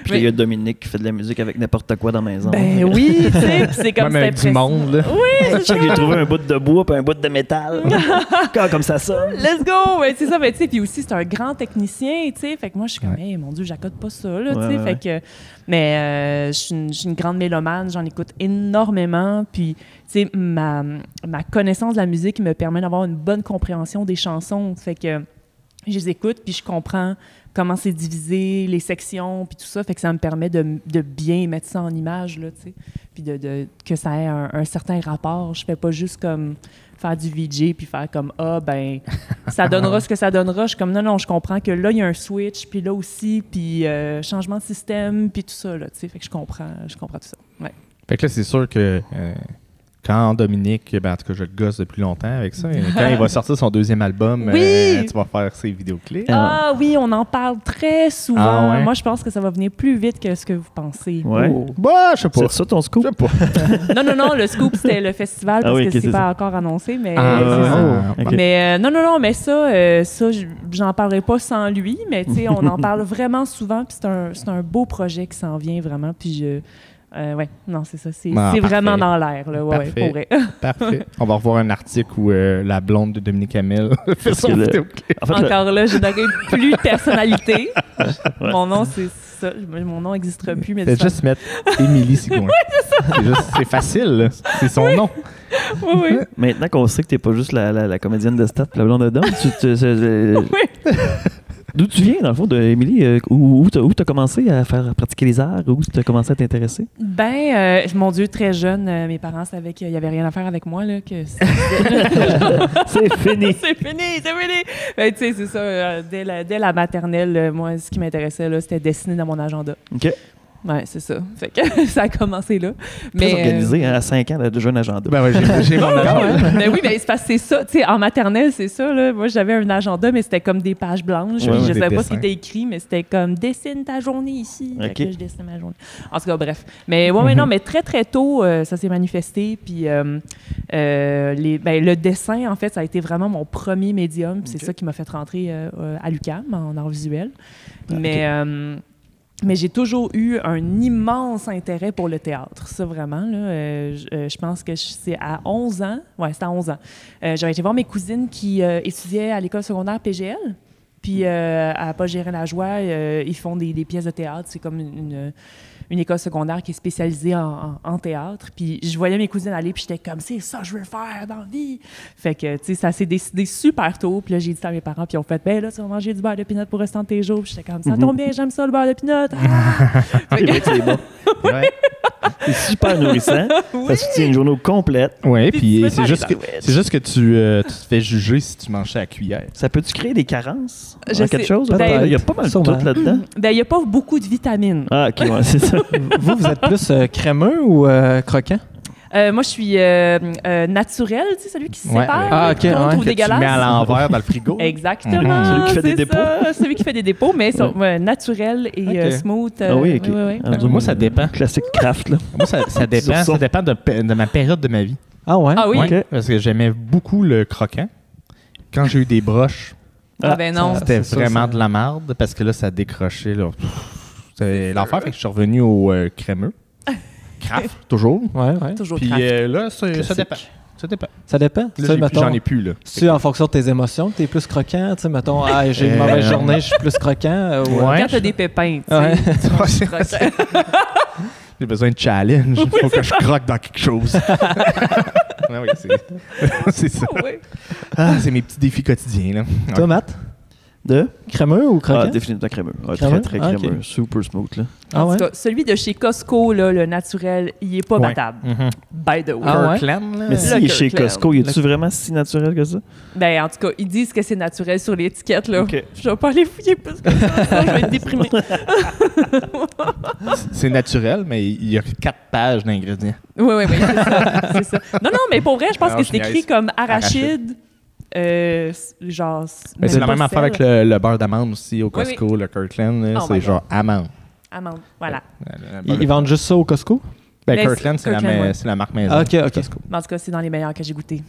S1: Puis il y a Dominique qui fait de la musique avec n'importe quoi dans la maison.
S5: Ben oui, tu sais, c'est comme
S2: même
S5: c'était
S2: du monde, là.
S5: Oui, c'est ça.
S1: J'ai trouvé un bout de bois puis un bout de métal. Comme ça sonne.
S5: Let's go! Ouais, c'est ça, tu sais. Puis aussi, c'est un grand technicien, tu sais. Fait que moi, je suis comme, hey, mon Dieu, j'accorde pas ça, là, tu sais. Fait que, mais je suis une grande mélomane, j'en écoute énormément. Puis, tu sais, ma connaissance de la musique me permet d'avoir une bonne compréhension des chansons. Fait que je les écoute, puis je comprends comment c'est divisé, les sections, puis tout ça. Fait que ça me permet de bien mettre ça en image, là, tu sais. Puis que ça ait un certain rapport. Je fais pas juste comme faire du VJ puis faire comme ça donnera ce que ça donnera. Je suis comme non, je comprends que là il y a un switch, puis là aussi, puis changement de système, puis tout ça, là, tu sais. Fait que je comprends tout ça. Ouais.
S2: Fait que là, c'est sûr que quand Dominique, en tout cas, je le gosse depuis longtemps avec ça, quand il va sortir son deuxième album, tu vas faire ses vidéoclips.
S5: Ah oui, on en parle très souvent.
S2: Ah, ouais?
S5: Moi, je pense que ça va venir plus vite que ce que vous pensez.
S1: Ouais.
S2: Oh. Bah, je sais pas.
S1: C'est ça ton scoop?
S2: Je sais pas.
S5: Non, le scoop, c'était le festival parce que c'est pas encore annoncé, mais
S1: okay.
S5: Mais non, mais ça j'en parlerai pas sans lui, mais tu sais, on en parle vraiment souvent, puis c'est un beau projet qui s'en vient vraiment, puis c'est ça. C'est vraiment dans l'air, là. Ouais, pour vrai.
S2: Parfait. On va revoir un article où la blonde de Dominique Hamel fait son vidéoclip.
S5: Encore là, je n'aurai plus de personnalité. Mon nom, c'est ça. Mon nom n'existera plus. Mais
S2: c'est juste mettre Émilie Sigouin. C'est facile, là. C'est son nom.
S5: Oui.
S1: Maintenant qu'on sait que t'es pas juste la comédienne de stats, la blonde de Dom, oui. D'où tu viens, dans le fond, Émilie? Où t'as commencé à pratiquer les arts? Où t'as commencé à t'intéresser?
S5: Mon Dieu, très jeune, mes parents savaient qu'il n'y avait rien à faire avec moi. Là, que
S1: c'est fini.
S5: C'est fini. Tu sais, c'est ça. Dès la maternelle, moi, ce qui m'intéressait, là, c'était dessiner dans mon agenda.
S1: OK.
S5: Ouais, c'est ça. Fait que ça a commencé là.
S1: Très organisé, à 5 ans, de jeune agenda.
S2: Ben ouais, j'ai mon agenda.
S5: Mais oui, mais c'est parce que c'est ça. Tu sais, en maternelle, c'est ça. Là. Moi, j'avais un agenda, mais c'était comme des pages blanches.
S1: Ouais,
S5: je ne savais pas ce qui était écrit, mais c'était comme dessine ta journée ici.
S1: Okay.
S5: Fait que je dessine ma journée. En tout cas, bref. Mais non, mais très, très tôt, ça s'est manifesté. Puis le dessin, en fait, ça a été vraiment mon premier médium. C'est ça qui m'a fait rentrer à l'UQAM en art visuel. Mais j'ai toujours eu un immense intérêt pour le théâtre. Ça, vraiment, là, je pense que c'est à 11 ans. Ouais, c'était à 11 ans. J'avais été voir mes cousines qui étudiaient à l'école secondaire PGL. Puis à Paul-Gérin-Lajoie, ils font des pièces de théâtre. C'est comme une école secondaire qui est spécialisée en théâtre. Puis je voyais mes cousines aller, puis j'étais comme, c'est ça que je veux faire dans la vie. Fait que, tu sais, ça s'est décidé super tôt. Puis là, j'ai dit ça à mes parents, puis ils ont fait, ben là, tu vas manger du beurre de pinot pour le restant de tes jours. Puis j'étais comme, ça tombe bien, j'aime ça, le beurre de pinot.
S1: C'est bon. Ouais. C'est super nourrissant. Oui. Ça soutient une journée complète.
S2: Oui, puis c'est juste que tu te fais juger si tu manges à la cuillère.
S1: Ça peut-tu créer des carences?
S5: Quelque
S1: chose? Il y a pas mal de tout là-dedans.
S5: Il n'y a pas beaucoup de vitamines.
S1: Ah, OK, ouais, c'est ça.
S3: Vous êtes plus crémeux ou croquant?
S5: Moi, je suis naturel, tu sais, celui qui se sépare.
S3: Ah, OK.
S5: Ou dégueulasse.
S2: Tu mets à l'envers dans le frigo.
S5: Exactement.
S1: Celui qui fait des dépôts.
S5: Celui qui fait des dépôts, mais naturel et smooth.
S1: Ah oui, OK.
S2: Moi, ça dépend.
S1: Classique craft, là.
S2: Moi, ça dépend. Ça dépend de ma période de ma vie.
S3: Ah ouais?
S5: Ah oui?
S2: Ouais, parce que j'aimais beaucoup le croquant. Quand j'ai eu des broches,
S5: Ah ben non.
S2: C'était vraiment de la merde parce que là, ça décrochait. Là. C'était l'enfer, fait que je suis revenu au crémeux. Kraft, toujours.
S3: Ouais.
S5: Toujours
S2: Puis
S5: Kraft.
S2: là, ça dépend.
S3: Ça dépend.
S2: Là, j'en ai plus, là.
S3: C'est en fonction de tes émotions que t'es plus croquant. Tu sais, mettons, j'ai une mauvaise journée, je suis plus croquant.
S5: Quand t'as des pépins, tu sais.
S2: J'ai besoin de challenge. Il faut que je croque dans quelque chose. Oui, c'est ça.
S5: Ouais.
S2: C'est mes petits défis quotidiens, là.
S3: Toi, Matt?
S1: De?
S3: Crémeux ou croquant?
S1: Ah, définitivement crémeux.
S3: Crémeux?
S1: Très, très crémeux.
S3: Okay.
S1: Super smooth, là.
S3: Ah ouais?
S5: En tout cas, celui de chez Costco, là, le naturel, il est pas battable. By the way.
S3: Ah ouais?
S2: Kirkland, là.
S1: Mais s'il est chez
S5: Kirkland.
S1: Costco, il est-tu vraiment si naturel que ça?
S5: Ben, en tout cas, ils disent que c'est naturel sur l'étiquette, là.
S1: OK.
S5: Je vais pas aller fouiller plus que ça, sinon je vais être déprimée.
S2: C'est naturel, mais il y a 4 pages d'ingrédients.
S5: Oui, c'est ça. Non, mais pour vrai, je pense
S2: Alors,
S5: que
S2: je
S5: c'est écrit
S2: niaise.
S5: comme arachide. Genre.
S2: Mais c'est la même affaire avec
S5: le.
S2: le beurre d'amande aussi au Costco, le Kirkland. Là,
S5: Oh
S2: c'est
S5: my
S2: genre amande.
S5: Amande, voilà.
S3: Ils vendent juste ça au Costco?
S2: Ben,
S5: Mais
S2: Kirkland, c'est
S5: Kirkland,
S2: la marque maison.
S3: Ah, OK.
S2: Costco.
S5: Mais en tout cas, c'est dans les meilleurs que j'ai goûté.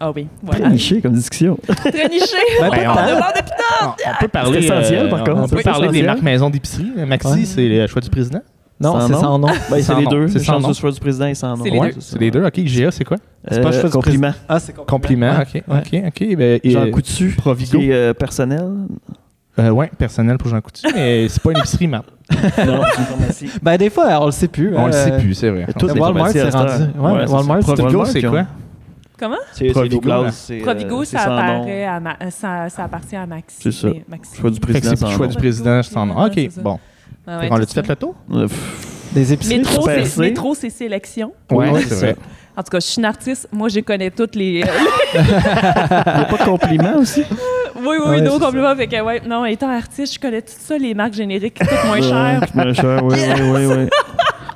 S5: Ah oui,
S1: Très
S5: voilà.
S1: niché comme discussion.
S5: Très niché.
S3: Ben,
S5: On
S3: on-
S5: demande depuis tard.
S2: On peut parler,
S1: C'est essentiel, par contre.
S2: On peut
S1: C'est
S2: parler des
S1: essentiel.
S2: marques maison d'épicerie. Maxi,
S3: Ouais.
S2: c'est le choix du président.
S3: Non,
S1: Sans
S3: c'est
S1: nom.
S3: sans nom.
S1: Ben, c'est les deux.
S2: C'est
S1: C'est
S2: sans
S1: sans
S2: nom.
S1: le choix du président et sans nom.
S5: C'est les
S1: Ouais,
S5: deux.
S2: C'est les deux. OK, GA, c'est quoi?
S3: C'est pas le choix du
S1: compliment.
S3: Ah, c'est
S2: Compliment.
S3: Ouais.
S2: OK. Ben,
S1: Jean Coutu,
S2: Provigo.
S1: qui est personnel.
S2: Ouais, personnel pour Jean Coutu, mais c'est pas une épicerie, Matt.
S1: Non, c'est une pharmacie.
S3: Ben, des fois, on le sait plus.
S2: On le sait plus, c'est vrai.
S1: Toutes les
S3: Walmart,
S1: pharmacies à
S3: c'est
S1: cette
S3: rendu.
S1: heure.
S3: Ouais,
S1: c'est
S3: Walmart,
S1: ça.
S2: Provigo,
S1: Walmart
S2: c'est
S1: qui ont-
S2: quoi?
S5: Comment?
S1: C'est
S2: Provigo,
S1: Douglas,
S2: là.
S1: c'est,
S5: Provigo,
S1: c'est
S5: ça
S1: sans nom.
S5: apparaît ça appartient à Maxi.
S1: C'est ça.
S5: Mais Maxi.
S1: Choix du
S2: Fait que
S1: président
S2: c'est
S1: sans
S2: le choix
S1: nom.
S2: du président sans nom.
S5: Ouais,
S2: OK,
S5: c'est ça.
S2: bon.
S5: Ouais,
S2: Fait qu'on l'a-tu
S5: c'est
S2: fait le tour?
S3: Des épiceries?
S5: Métro, c'est sélection.
S2: Ouais,
S1: Ouais,
S2: c'est
S1: c'est
S2: vrai.
S5: En tout cas, je suis une artiste. Moi, je connais toutes les.
S1: Il n'y a pas de compliment aussi?
S5: Oui,
S3: Ouais,
S5: no
S3: c'est
S5: compliment. Fait que, ouais, non, étant artiste, je connais tout ça, les marques génériques qui coûtent moins cher.
S1: Moins cher, oui.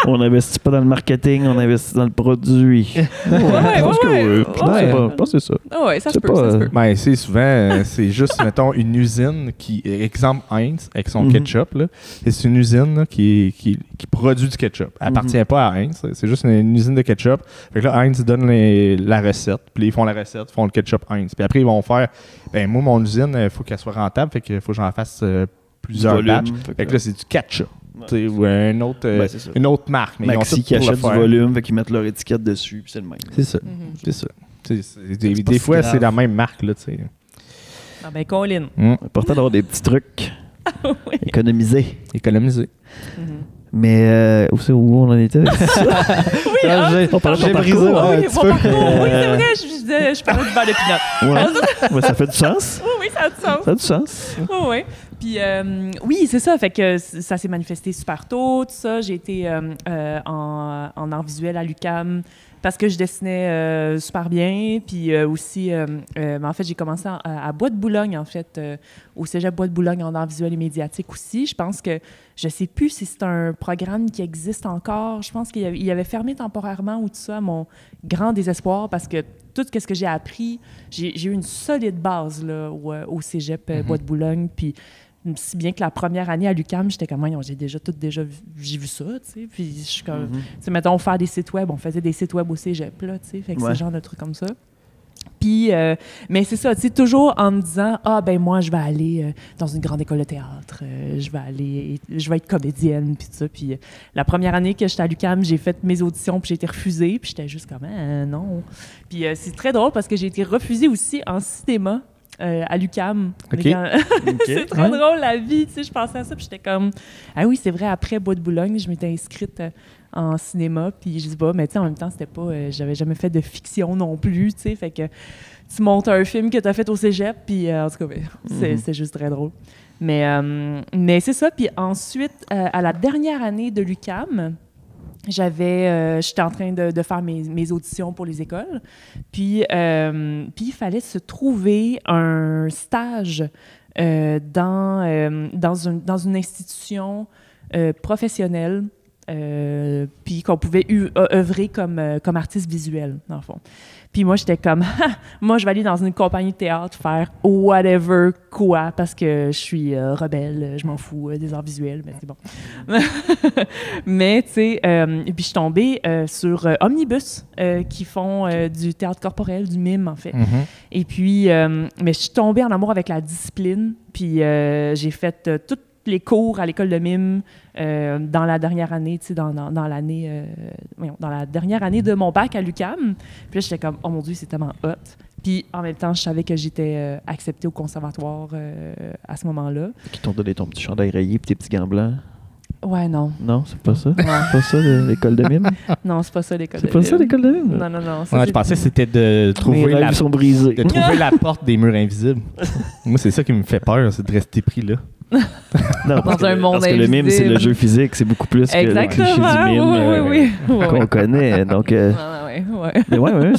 S1: On n'investit pas dans le marketing, on investit dans le produit. Je pense que oui. Je pense que c'est ça.
S5: Ah ouais, ça se
S1: C'est
S5: peut,
S1: pas,
S5: ça se peut.
S2: Ben, c'est souvent, c'est juste, mettons, une usine qui, exemple Heinz, avec son ketchup, là, et c'est une usine là, qui produit du ketchup. Elle appartient pas à Heinz, c'est juste une usine de ketchup. Fait que là, Heinz donne la recette, puis ils font la recette, font le ketchup Heinz. Puis après, ils vont faire, ben moi, mon usine, il faut qu'elle soit rentable, fait qu'il faut que j'en fasse plusieurs
S1: volume,
S2: batchs. Fait que là, c'est du ketchup. Tu sais, ou un autre,
S1: Ben, c'est ça.
S2: une autre marque. Mais ils ont
S1: Maxi
S2: tout
S1: qui
S2: pour le
S1: achète du
S2: faire.
S1: volume, fait qu'ils mettent leur étiquette dessus, puis c'est le même.
S2: C'est ça. C'est ça. Des
S1: pas si
S2: fois,
S1: grave.
S2: c'est la même marque, là, tu sais.
S5: Ah ben, Colin.
S1: Important d'avoir des petits trucs.
S5: Oui.
S1: Économiser.
S2: Économiser.
S1: Mais où on en était avec ça?
S5: Oui,
S3: Ah, j'ai
S1: parlait de ton
S3: brisé.
S1: parcours.
S3: Ouais,
S5: oui,
S3: un petit
S5: mon
S3: peu.
S5: parcours. Oui, c'est vrai, je parlais du beurre de pinot.
S1: Ouais, ça fait du sens.
S5: Oui, ça a du sens.
S1: Ça a du sens.
S5: Oui. Puis, oui, c'est ça. Fait que ça s'est manifesté super tôt, tout ça. J'ai été en art visuel à l'UQAM parce que je dessinais super bien. Puis aussi, en fait, j'ai commencé à Bois de Boulogne, en fait, au Cégep Bois de Boulogne en art visuel et médiatique aussi. Je pense que, je sais plus si c'est un programme qui existe encore. Je pense qu'il avait fermé temporairement ou tout ça, à mon grand désespoir, parce que tout ce que j'ai appris, j'ai eu une solide base là, au Cégep Bois de Boulogne. Puis, si bien que la première année à l'UQAM, j'étais comme, j'ai vu ça, tu sais. Puis, je suis comme, tu sais, mettons, faire des sites web, on faisait des sites web au Cégep, là, tu sais. Fait que c'est le genre de trucs comme ça. Puis, mais c'est ça, tu sais, toujours en me disant, ben moi, je vais aller dans une grande école de théâtre, je vais être comédienne, puis tout ça. Puis, la première année que j'étais à l'UQAM, j'ai fait mes auditions, puis j'ai été refusée, puis j'étais juste comme, non. Puis, c'est très drôle parce que j'ai été refusée aussi en cinéma. À l'UQAM.
S2: OK.
S5: C'est très drôle, la vie. Tu sais, je pensais à ça, puis j'étais comme... Ah oui, c'est vrai, après Bois de Boulogne, je m'étais inscrite en cinéma, puis je dis pas, mais tu sais, en même temps, c'était pas... j'avais jamais fait de fiction non plus, tu sais, fait que tu montes un film que tu as fait au cégep, puis en tout cas, c'est juste très drôle. Mais c'est ça, puis ensuite, à la dernière année de l'UQAM, j'étais en train de faire mes auditions pour les écoles. Puis il fallait se trouver un stage dans une institution professionnelle. puis qu'on pouvait œuvrer comme artiste visuel, dans le fond. Puis moi, j'étais comme, moi, je vais aller dans une compagnie de théâtre faire whatever quoi, parce que je suis rebelle, je m'en fous des arts visuels, mais c'est bon. Mais, tu sais, puis je suis tombée sur Omnibus, qui font du théâtre corporel, du mime, en fait.
S2: Mm-hmm.
S5: Et puis, mais je suis tombée en amour avec la discipline, puis j'ai fait toutes les cours à l'école de mime dans la dernière année, tu sais, dans la dernière année de mon bac à l'UQAM. Puis là, j'étais comme, oh mon Dieu, c'est tellement hot. Puis en même temps, je savais que j'étais acceptée au conservatoire à ce moment-là.
S1: Qui t'ont donné ton petit chandail rayé et tes petits gants blancs?
S5: Ouais, non.
S1: Non, c'est pas ça? C'est pas ça l'école de mime?
S5: Non, c'est pas ça l'école de mime.
S1: C'est pas ça l'école de mime?
S5: Non.
S2: Je pensais que c'était de trouver
S1: Mes rêves sont brisés.
S2: de trouver la porte des murs invisibles. Moi, c'est ça qui me fait peur, c'est de rester pris là.
S1: Non,
S5: dans un monde
S1: parce que le mime, c'est le jeu physique, c'est beaucoup plus que le cliché du mime qu'on connaît. Donc, mais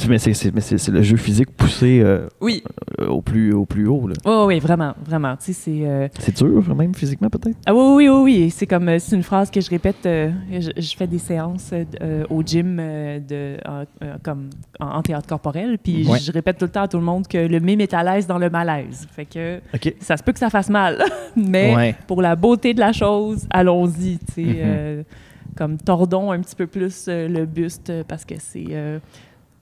S1: mais c'est le jeu physique poussé au plus haut.
S5: Oui, vraiment. Tu sais,
S1: c'est dur, même physiquement, peut-être?
S5: Ah oui. C'est comme, c'est une phrase que je répète. Je fais des séances au gym comme en théâtre corporel, puis je répète tout le temps à tout le monde que le mime est à l'aise dans le malaise. Fait que ça se peut que ça fasse mal, mais pour la beauté de la chose, allons-y, tu sais. Comme tordons un petit peu plus le buste parce que c'est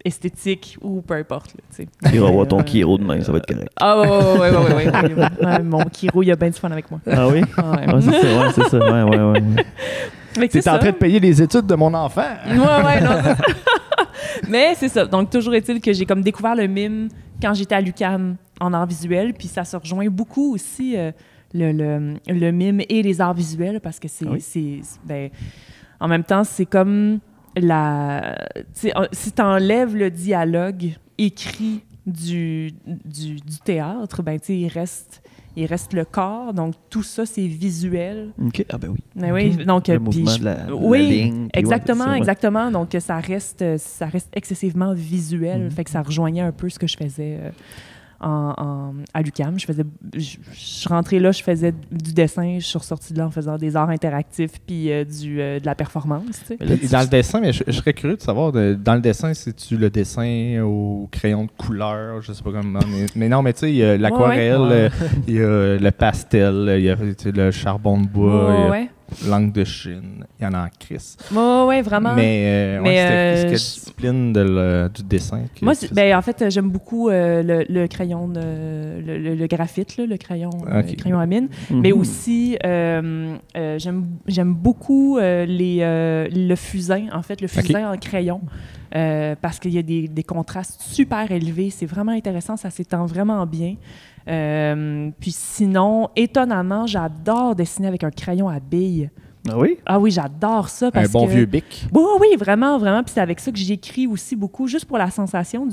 S5: esthétique ou peu importe. Tu
S1: sais. Voir ton Kiro demain, ça va être correct.
S5: Ah ouais. Mon Kiro, il a bien du fun avec moi.
S1: Ah oui? C'est ça. Ouais.
S2: Tu es en train de payer les études de mon enfant.
S5: Ouais, non. Mais c'est ça. Donc, toujours est-il que j'ai comme découvert le mime quand j'étais à l'UQAM en arts visuels, puis ça se rejoint beaucoup aussi le mime et les arts visuels parce que en même temps, c'est comme si tu enlèves le dialogue écrit du théâtre, ben tu sais, il reste le corps, donc tout ça, c'est visuel.
S1: OK, ah ben oui.
S5: Ben oui, donc
S1: le mouvement de la ligne.
S5: Exactement. Donc, ça reste excessivement visuel, fait que ça rejoignait un peu ce que je faisais à l'UQAM. Je rentrais là, je faisais du dessin, je suis ressortie de là en faisant des arts interactifs puis de la performance. Tu sais.
S2: Dans le dessin, mais je serais curieux de savoir, dans le dessin, c'est-tu le dessin au crayon de couleur, je sais pas comment, mais non, mais tu sais, il y a l'aquarelle, il y a le pastel, il y a le charbon de bois, langue de Chine, il y en a en crise.
S5: Oui, vraiment.
S2: Mais c'était la discipline du dessin.
S5: Moi, en fait, j'aime beaucoup le crayon, le graphite, là, le crayon à mine. Mais aussi, j'aime beaucoup le fusain, en fait, le fusain en crayon. Parce qu'il y a des contrastes super élevés. C'est vraiment intéressant, ça s'étend vraiment bien. Puis sinon, étonnamment, j'adore dessiner avec un crayon à billes.
S1: Ah oui?
S5: Ah oui, j'adore ça. Parce
S2: un bon vieux bic.
S5: Oui, vraiment. Puis c'est avec ça que j'écris aussi beaucoup, juste pour la sensation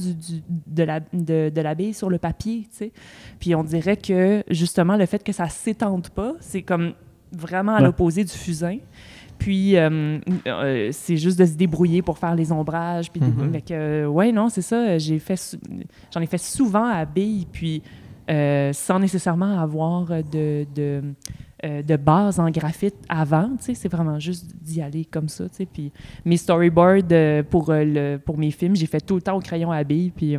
S5: de la bille sur le papier, tu sais. Puis on dirait que, justement, le fait que ça ne s'étende pas, c'est comme vraiment à l'opposé du fusain. Puis, c'est juste de se débrouiller pour faire les ombrages. Puis, c'est ça. J'en ai fait souvent à billes, puis sans nécessairement avoir de base en graphite avant. C'est vraiment juste d'y aller comme ça. Puis, mes storyboards pour mes films, j'ai fait tout le temps au crayon à billes. Puis,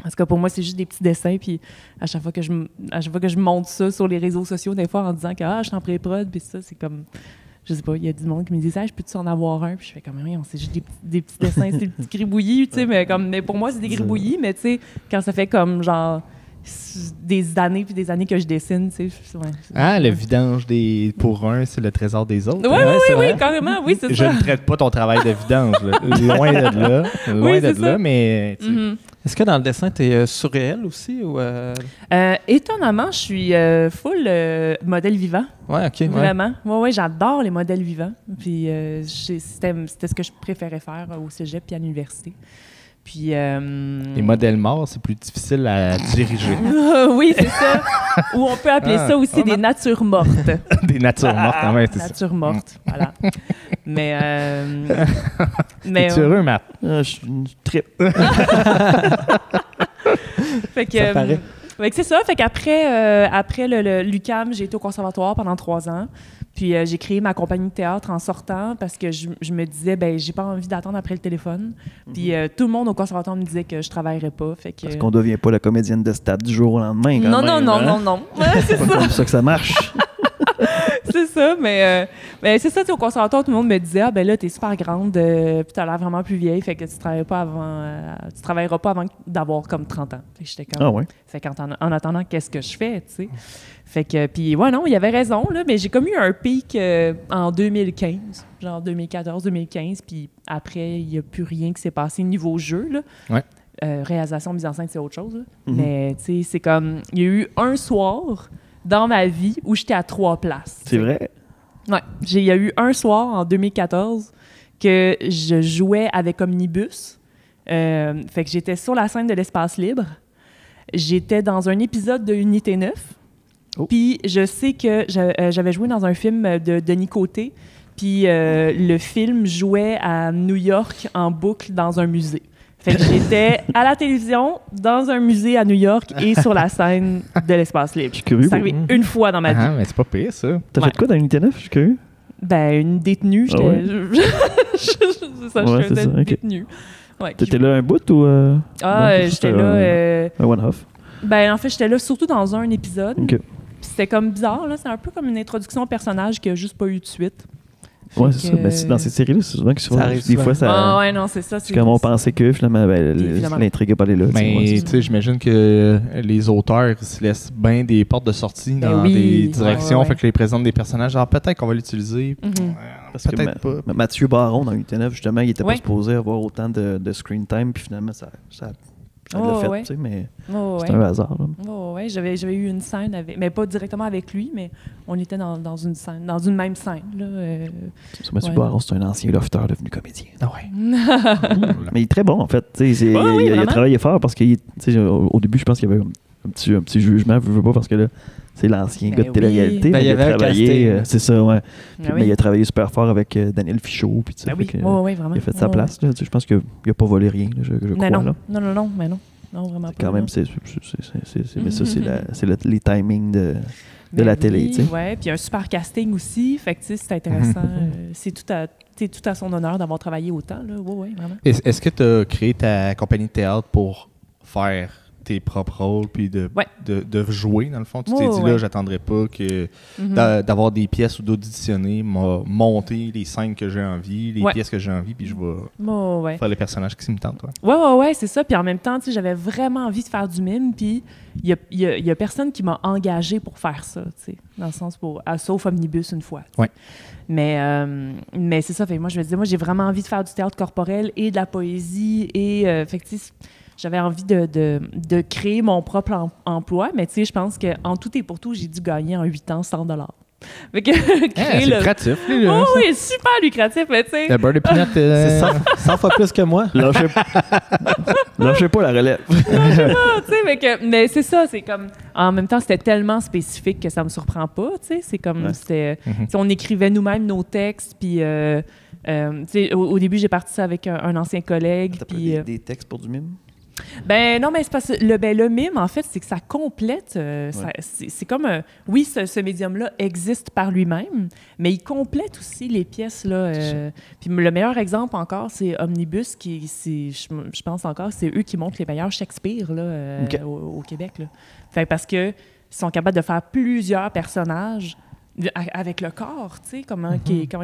S5: parce que pour moi, c'est juste des petits dessins. Puis, à chaque fois que je monte ça sur les réseaux sociaux, des fois, en disant que je suis en pré-prod, puis ça, c'est comme... Je sais pas, il y a du monde qui me dit je peux-tu en avoir un? Puis je fais comme rien, c'est juste des petits dessins, c'est des petits gribouillis, tu sais, mais pour moi, c'est des gribouillis, mais tu sais, quand ça fait comme genre des années puis des années que je dessine, tu sais.
S2: Le vidange pour un, c'est le trésor des autres.
S5: Oui, carrément, oui, c'est ça.
S2: Je ne traite pas ton travail de vidange, là. Loin de là, mais...
S3: Est-ce que dans le dessin, tu es surréel aussi? Ou
S5: étonnamment, je suis full modèle vivant.
S3: Ouais, OK.
S5: Vraiment. Oui, j'adore les modèles vivants. Puis c'était ce que je préférais faire au cégep puis à l'université. Puis,
S2: les modèles morts, c'est plus difficile à diriger.
S5: Oui, c'est ça. Ou on peut appeler ça aussi des natures mortes.
S2: Des natures mortes, quand même, c'est ça.
S5: Natures mortes, voilà. Mais...
S2: T'es heureux, Matt?
S1: Je trippe.
S5: Fait que...
S3: Ça paraît.
S5: Fait que c'est ça. Fait qu'après l'UQAM, j'ai été au conservatoire pendant 3 ans. Puis j'ai créé ma compagnie de théâtre en sortant parce que je me disais, j'ai pas envie d'attendre après le téléphone. Puis tout le monde au conservatoire me disait que je travaillerais pas. Fait que...
S1: Parce qu'on devient pas la comédienne de stade du jour au lendemain.
S5: Non.
S1: C'est pas comme ça que ça marche.
S5: C'est ça, mais c'est ça, au conservatoire, tout le monde me disait, là, t'es super grande, puis t'as l'air vraiment plus vieille, fait que tu travailleras pas avant d'avoir comme 30 ans. Fait que j'étais comme... Fait qu'en attendant, qu'est-ce que je fais, tu sais? Fait que, puis non, il avait raison, là, mais j'ai comme eu un pic en 2015, genre 2014-2015, puis après, il n'y a plus rien qui s'est passé niveau jeu, là.
S2: Ouais.
S5: Réalisation, mise en scène, c'est autre chose, là. Mais, tu sais, c'est comme... Il y a eu un soir dans ma vie où j'étais à 3 places.
S1: C'est vrai?
S5: Ouais. Il y a eu un soir en 2014 que je jouais avec Omnibus. Fait que j'étais sur la scène de l'Espace Libre. J'étais dans un épisode de Unité 9. Puis je sais que j'avais joué dans un film de Denis Côté. Puis le film jouait à New York en boucle dans un musée. Fait que j'étais à la télévision, dans un musée à New York et sur la scène de l'Espace Libre. Je suis curieux. C'est arrivé une fois dans ma vie.
S2: Ah, mais c'est pas pire, ça.
S1: T'as fait quoi dans Unité 9? Je suis curieux.
S5: Une détenue. C'est ça, je faisais une détenue. Ouais,
S1: t'étais là un bout ou...
S5: j'étais là...
S1: un one-off?
S5: En fait, j'étais là surtout dans un épisode.
S1: Okay.
S5: C'était comme bizarre, là. C'est un peu comme une introduction au personnage qui a juste pas eu de suite.
S1: Oui, c'est ça. Mais dans ces séries-là, c'est souvent que des fois, ça.
S5: Non, c'est ça.
S1: C'est comme on pensait que finalement, l'intrigue n'est pas allée là.
S2: Mais tu sais, j'imagine que les auteurs se laissent bien des portes de sortie dans des directions. Fait que les présentent des personnages. Genre, peut-être qu'on va l'utiliser.
S1: Parce peut-être pas. Mathieu Baron, dans UT9, justement, il était pas supposé avoir autant de screen time. Puis finalement, ça l'a fait, tu sais, mais c'est un hasard.
S5: J'avais eu une scène avec, mais pas directement avec lui, mais on était dans une scène, dans une même scène. Là,
S1: Mathieu Baron, c'est un ancien lofteur devenu comédien. Mais il est très bon, en fait. Il a travaillé fort parce qu'au début, je pense qu'il y avait un petit jugement, je veux pas, parce que là, c'est l'ancien gars de télé-réalité.
S3: Il avait travaillé,
S1: c'est ça, ouais. Mais il a travaillé super fort avec Daniel Fichot. Puis,
S5: vraiment.
S1: Il a fait sa place. Là, je pense qu'il n'a pas volé rien, je crois.
S5: Non,
S1: là.
S5: Non, vraiment pas.
S1: Quand même, mais ça, c'est les timings de la télé.
S5: Oui, puis un super casting aussi. Fait que c'est intéressant. C'est tout à son honneur d'avoir travaillé autant. Oui, vraiment.
S2: Est-ce que tu as créé ta compagnie de théâtre pour faire tes propres rôles puis de jouer, dans le fond? Tu t'es dit, là, j'attendrai pas que d'avoir des pièces ou d'auditionner, monter les scènes que j'ai envie, les pièces que j'ai envie, puis je vais faire les personnages qui me tentent.
S5: Ouais, c'est ça. Puis en même temps, j'avais vraiment envie de faire du mime, puis il y a personne qui m'a engagé pour faire ça, dans le sens sauf Omnibus une fois.
S2: Ouais.
S5: Mais c'est ça. Fait, moi, je me disais, j'ai vraiment envie de faire du théâtre corporel et de la poésie, et j'avais envie de créer mon propre emploi, mais je pense qu'en tout et pour tout, j'ai dû gagner en 8 ans $100.
S2: C'est lucratif.
S5: Oui, super lucratif, mais tu sais.
S2: Le beurre de pinot,
S3: c'est 100 fois plus que moi.
S1: Lâchez pas la relève.
S5: Mais c'est ça, c'est comme... En même temps, c'était tellement spécifique que ça me surprend pas, tu sais. C'est comme... On écrivait nous-mêmes nos textes, puis... au début, j'ai parti ça avec un ancien collègue.
S1: T'as des textes pour du mime?
S5: Non, mais c'est parce que le mime, en fait, c'est que ça complète. C'est comme oui, ce médium-là existe par lui-même, mais il complète aussi les pièces là. Puis le meilleur exemple encore, c'est Omnibus, je pense encore, c'est eux qui montrent les meilleurs Shakespeare là, au Québec là. Fait parce que ils sont capables de faire plusieurs personnages avec le corps, tu sais, comment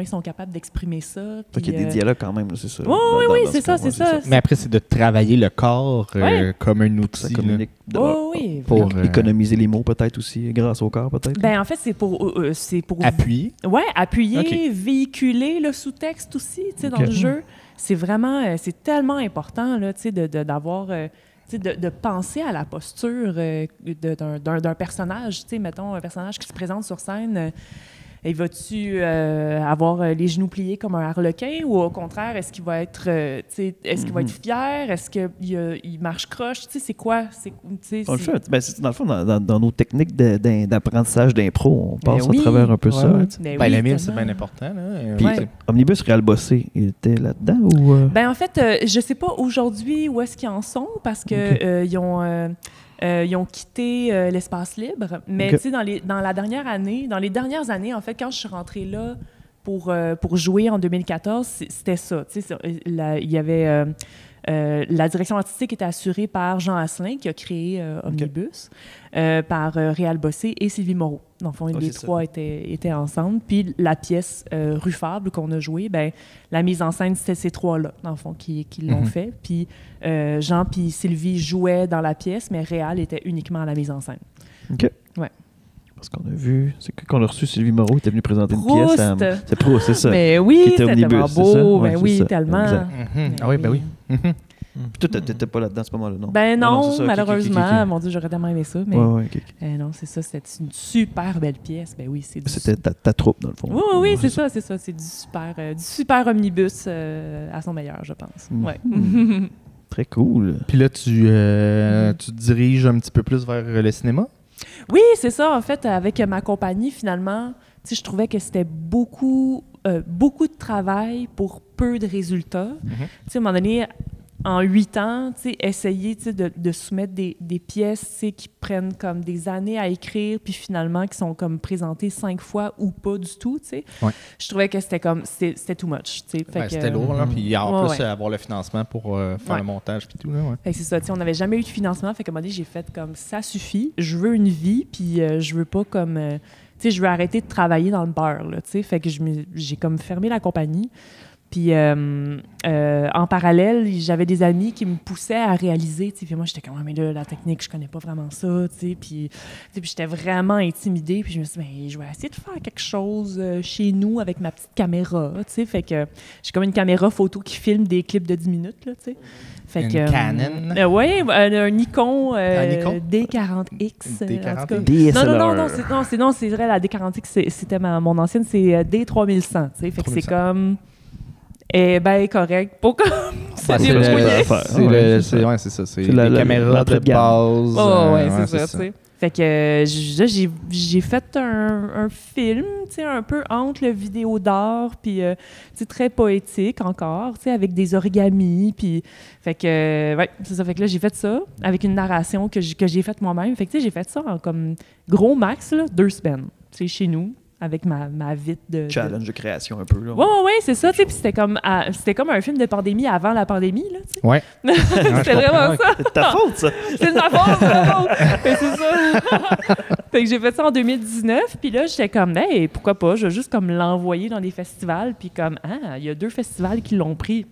S5: ils sont capables d'exprimer ça.
S1: Fait qu'il y a des dialogues quand même, c'est ça.
S5: Oui, c'est ça.
S2: Mais après, c'est de travailler le corps comme un outil. Ça
S1: communique pour économiser les mots peut-être aussi, grâce au corps peut-être.
S5: En fait, c'est pour
S2: appuyer.
S5: Oui, appuyer, véhiculer le sous-texte aussi, tu sais, dans le jeu. C'est vraiment, c'est tellement important, là, tu sais, d'avoir... de penser à la posture d'un personnage. Tu sais, mettons, un personnage qui se présente sur scène, il va-tu avoir les genoux pliés comme un harlequin, ou au contraire, est-ce qu'il va être, est-ce qu'il va être fier? Est-ce qu'il marche croche? Tu sais, c'est quoi?
S1: Dans le fond, dans nos techniques d'apprentissage d'impro, on passe à travers un peu ça.
S2: Le mime, c'est bien important. Là.
S1: Puis, Omnibus Réal Bossé, il était là-dedans? Ou
S5: en fait, je sais pas aujourd'hui où est-ce qu'ils en sont, parce que ils ont... Ils ont quitté l'espace libre. Mais tu sais, dans les dernières années, en fait, quand je suis rentrée là pour jouer en 2014, c'était ça. Tu sais, il y avait... la direction artistique était assurée par Jean Asselin, qui a créé Omnibus, par Réal Bossé et Sylvie Moreau. Dans le fond, les trois étaient ensemble. Puis la pièce Ruffable qu'on a jouée, ben, la mise en scène, c'était ces trois-là, dans le fond, qui l'ont fait. Puis Jean puis Sylvie jouaient dans la pièce, mais Réal était uniquement à la mise en scène.
S1: OK.
S5: Ouais.
S1: Parce qu'on a vu, c'est qu'on a reçu Sylvie Moreau, qui était venue présenter une pièce. C'est Proust, c'est ça.
S5: Mais oui, c'était tellement beau.
S1: Ouais,
S5: ben oui, tellement.
S2: Ah oui, ben oui.
S1: Puis toi, t'étais pas là-dedans à ce moment-là, non?
S5: Ben non, malheureusement. Mon Dieu, j'aurais tellement aimé ça. Mais non, c'est ça. C'était une super belle pièce. Ben oui,
S1: c'était ta troupe, dans le fond.
S5: Oui, c'est ça. C'est du super omnibus à son meilleur, je pense. Ouais.
S1: Très cool.
S2: Puis là, tu te diriges un petit peu plus vers le cinéma?
S5: Oui, c'est ça. En fait, avec ma compagnie, finalement, je trouvais que c'était beaucoup de travail pour peu de résultats. À un moment donné, en 8 ans, essayer de soumettre des pièces qui prennent comme des années à écrire, puis finalement qui sont comme présentées 5 fois ou pas du tout. Je trouvais que c'était too much.
S2: C'était lourd, là, puis en plus avoir le financement pour faire le montage puis tout. Là,
S5: c'est ça, on n'avait jamais eu de financement, fait qu'à un moment donné, j'ai fait comme ça suffit, je veux une vie, puis je veux pas comme... je veux arrêter de travailler dans le beurre, là, fait que j'ai comme fermé la compagnie. Puis en parallèle, j'avais des amis qui me poussaient à réaliser. Puis moi, j'étais comme, mais là, la technique, je connais pas vraiment ça. Puis j'étais vraiment intimidée. Puis je me suis dit, je vais essayer de faire quelque chose chez nous avec ma petite caméra. Fait que j'ai comme une caméra photo qui filme des clips de 10 minutes. Là, fait
S2: une Canon?
S5: Oui, un Nikon, D40X.
S1: D40X?
S5: Non, c'est vrai, la D40X, c'était mon ancienne, c'est D3100. Fait que c'est comme... correct. Pour comme
S2: c'est ça. C'est les caméras de base.
S5: C'est ça. Fait que j'ai fait un film, un peu entre le vidéo d'art, puis très poétique encore, avec des origamis, puis fait que c'est ça. Fait que là j'ai fait ça avec une narration que j'ai faite moi-même. Fait que j'ai fait ça en comme gros max là, 2 semaines, chez nous. Avec ma vitre de...
S1: Challenge de création un peu, là.
S5: Oui, c'est ça, puis c'était comme un film de pandémie avant la pandémie, là, tu sais.
S2: Ouais.
S5: C'était vraiment ça.
S1: C'est ta faute, ça.
S5: C'est de ma faute, c'est ma faute. C'est ça. Fait que j'ai fait ça en 2019, puis là, j'étais comme, hey, pourquoi pas, je vais juste comme l'envoyer dans des festivals, puis comme, il y a 2 festivals qui l'ont pris.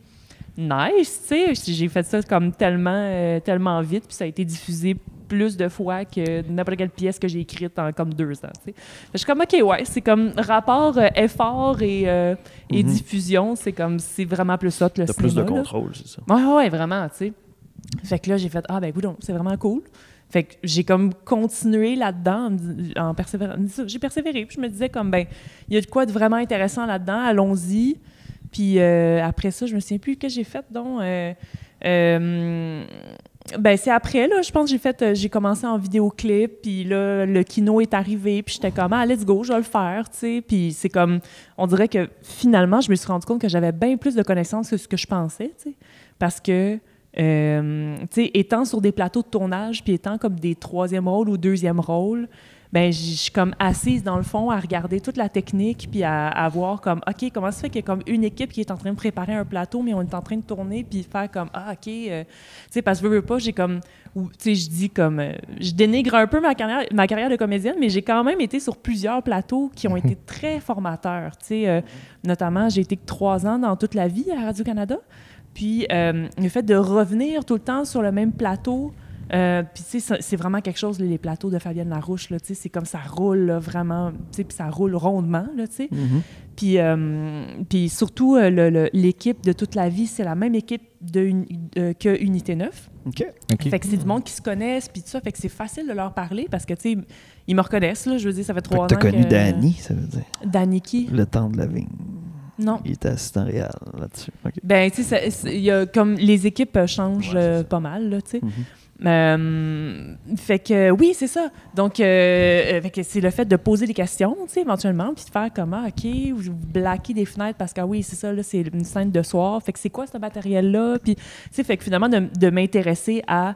S5: Nice, tu sais. J'ai fait ça comme tellement vite, puis ça a été diffusé plus de fois que n'importe quelle pièce que j'ai écrite en comme 2 ans. T'sais. Je suis comme, OK, c'est comme rapport effort et diffusion, c'est vraiment plus ça que le cinéma.
S1: T'as plus de contrôle, c'est ça.
S5: Ouais, vraiment, tu sais. Fait que là, j'ai fait, écoute, c'est vraiment cool. Fait que j'ai comme continué là-dedans en persévérant. J'ai persévéré, puis je me disais comme, il y a de quoi de vraiment intéressant là-dedans, allons-y. Puis après ça, je me souviens plus que j'ai fait, donc... c'est après, là, je pense que j'ai commencé en vidéoclip, puis là, le kino est arrivé, puis j'étais comme, let's go, je vais le faire, tu sais. Puis c'est comme, on dirait que finalement, je me suis rendu compte que j'avais bien plus de connaissances que ce que je pensais, tu sais. Parce que, tu sais, étant sur des plateaux de tournage, puis étant comme des 3e rôles ou 2e rôles, je suis comme assise dans le fond à regarder toute la technique puis à voir comme, OK, comment ça fait qu'il y a comme une équipe qui est en train de préparer un plateau, mais on est en train de tourner puis faire comme, OK, tu sais, parce que veux pas, j'ai comme, tu sais, je dis comme, je dénigre un peu ma carrière de comédienne, mais j'ai quand même été sur plusieurs plateaux qui ont été très formateurs, tu sais, notamment, j'ai été 3 ans dans toute la vie à Radio-Canada, puis le fait de revenir tout le temps sur le même plateau. Puis tu sais, c'est vraiment quelque chose, les plateaux de Fabienne Larouche, là, tu sais, c'est comme ça roule là, vraiment, tu sais, puis ça roule rondement, là, tu sais. Puis surtout, l'équipe de toute la vie, c'est la même équipe que Unité 9.
S1: OK.
S5: Fait que c'est du monde qui se connaissent, puis tout ça, fait que c'est facile de leur parler parce que, tu sais, ils me reconnaissent, là, je veux dire, ça fait 3 ans que...
S1: T'as connu Danny, ça veut dire?
S5: Danny qui?
S1: Le temps de la vigne.
S5: Non.
S1: Il était assistant réel là-dessus. Okay.
S5: Ben, tu sais, il y a comme les équipes changent pas mal, là, tu sais. Fait que oui, c'est ça. Donc, fait que c'est le fait de poser des questions, tu sais, éventuellement, puis de faire comment, OK, vous blaquez des fenêtres parce que oui, c'est ça, là, c'est une scène de soir. Fait que c'est quoi ce matériel-là? Puis, tu sais, fait que finalement, de m'intéresser à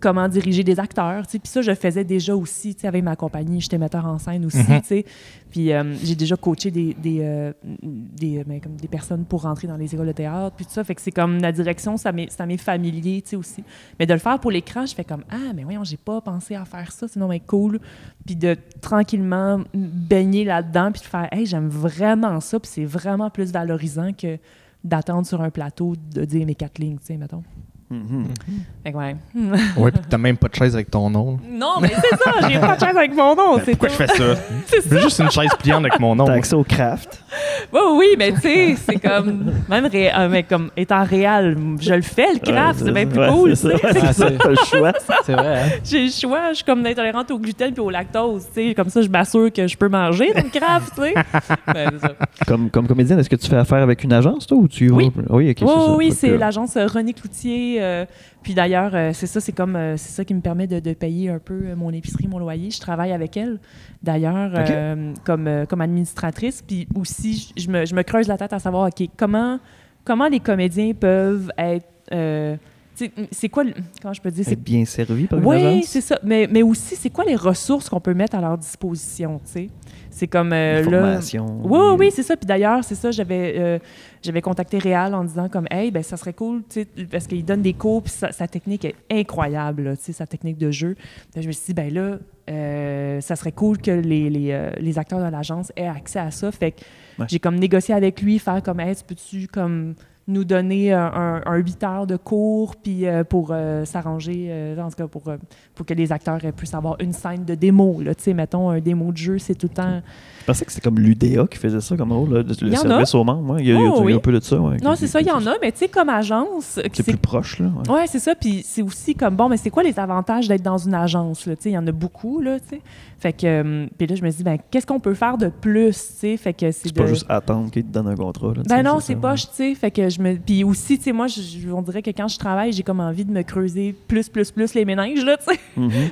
S5: comment diriger des acteurs, tu sais. Puis ça, je le faisais déjà aussi, tu sais, avec ma compagnie. J'étais metteur en scène aussi, tu sais. Puis j'ai déjà coaché des personnes pour rentrer dans les écoles de théâtre, puis tout ça. Fait que c'est comme la direction, ça m'est familier, tu sais, aussi. Mais de le faire pour l'écran, je fais comme « Ah, mais voyons, j'ai pas pensé à faire ça, sinon, mais cool. » Puis de tranquillement baigner là-dedans, puis de faire « Hey, j'aime vraiment ça. » Puis c'est vraiment plus valorisant que d'attendre sur un plateau de dire mes 4 lignes, tu sais, mettons. Fait que ouais.
S2: Ouais, puis t'as même pas de chaise avec ton nom.
S5: Non, mais c'est ça, j'ai pas de chaise avec mon nom. C'est
S2: pourquoi
S5: tout.
S2: je fais ça? C'est juste une chaise pliante avec mon nom.
S1: T'as accès au craft.
S5: Oui, mais tu sais, c'est comme, même mais comme étant réel, je le fais, le craft, c'est bien plus cool.
S1: C'est ça, t'as le choix.
S3: C'est vrai, hein?
S5: J'ai le choix, je suis comme intolérante au gluten puis au lactose, tu sais, comme ça, je m'assure que je peux manger dans le craft, tu sais. Ben, c'est ça.
S1: Comme comédienne, est-ce que tu fais affaire avec une agence, toi, ou tu
S5: Oui.
S1: Oui, okay,
S5: Oui, c'est l'agence René Cloutier. Puis d'ailleurs, c'est ça, c'est ça qui me permet de payer un peu mon épicerie, mon loyer. Je travaille avec elle, d'ailleurs, comme administratrice. Puis aussi, je me creuse la tête à savoir, OK, comment les comédiens peuvent être... c'est quoi, comment je peux dire?
S1: Être bien servi par une agence?
S5: Oui, c'est ça. Mais aussi, c'est quoi les ressources qu'on peut mettre à leur disposition, tu sais? C'est comme
S1: formation.
S5: Oui, c'est ça. Puis d'ailleurs, c'est ça, j'avais contacté Réal en disant comme, hey, ben ça serait cool, tu sais, parce qu'il donne des cours, puis sa technique est incroyable, là, tu sais, sa technique de jeu. Puis je me suis dit, ben là, ça serait cool que les acteurs de l'agence aient accès à ça. Fait que j'ai comme négocié avec lui, faire comme, hey, peux-tu comme nous donner un 8 heures de cours, puis pour s'arranger, en tout cas pour que les acteurs puissent avoir une scène de démo. Tu sais, mettons, un démo de jeu, c'est tout le temps...
S1: Je pensais que c'était comme l'UDA qui faisait ça comme rôle, le service aux membres. Il y a un peu de ça. Ouais,
S5: non, c'est ça, il y en a, mais tu sais, comme agence...
S1: C'est plus proche, là.
S5: Oui, c'est ça, puis c'est aussi comme, bon, mais c'est quoi les avantages d'être dans une agence? Tu sais, il y en a beaucoup, là, tu sais. Fait que, puis là, je me dis, ben qu'est-ce qu'on peut faire de plus, tu sais? Fait que c'est
S1: pas juste attendre qu'ils te donnent un contrat, là.
S5: Ben non, c'est poche, tu sais. Fait que puis aussi, tu sais, moi, on dirait que quand je travaille, j'ai comme envie de me creuser plus les méninges, là, tu sais.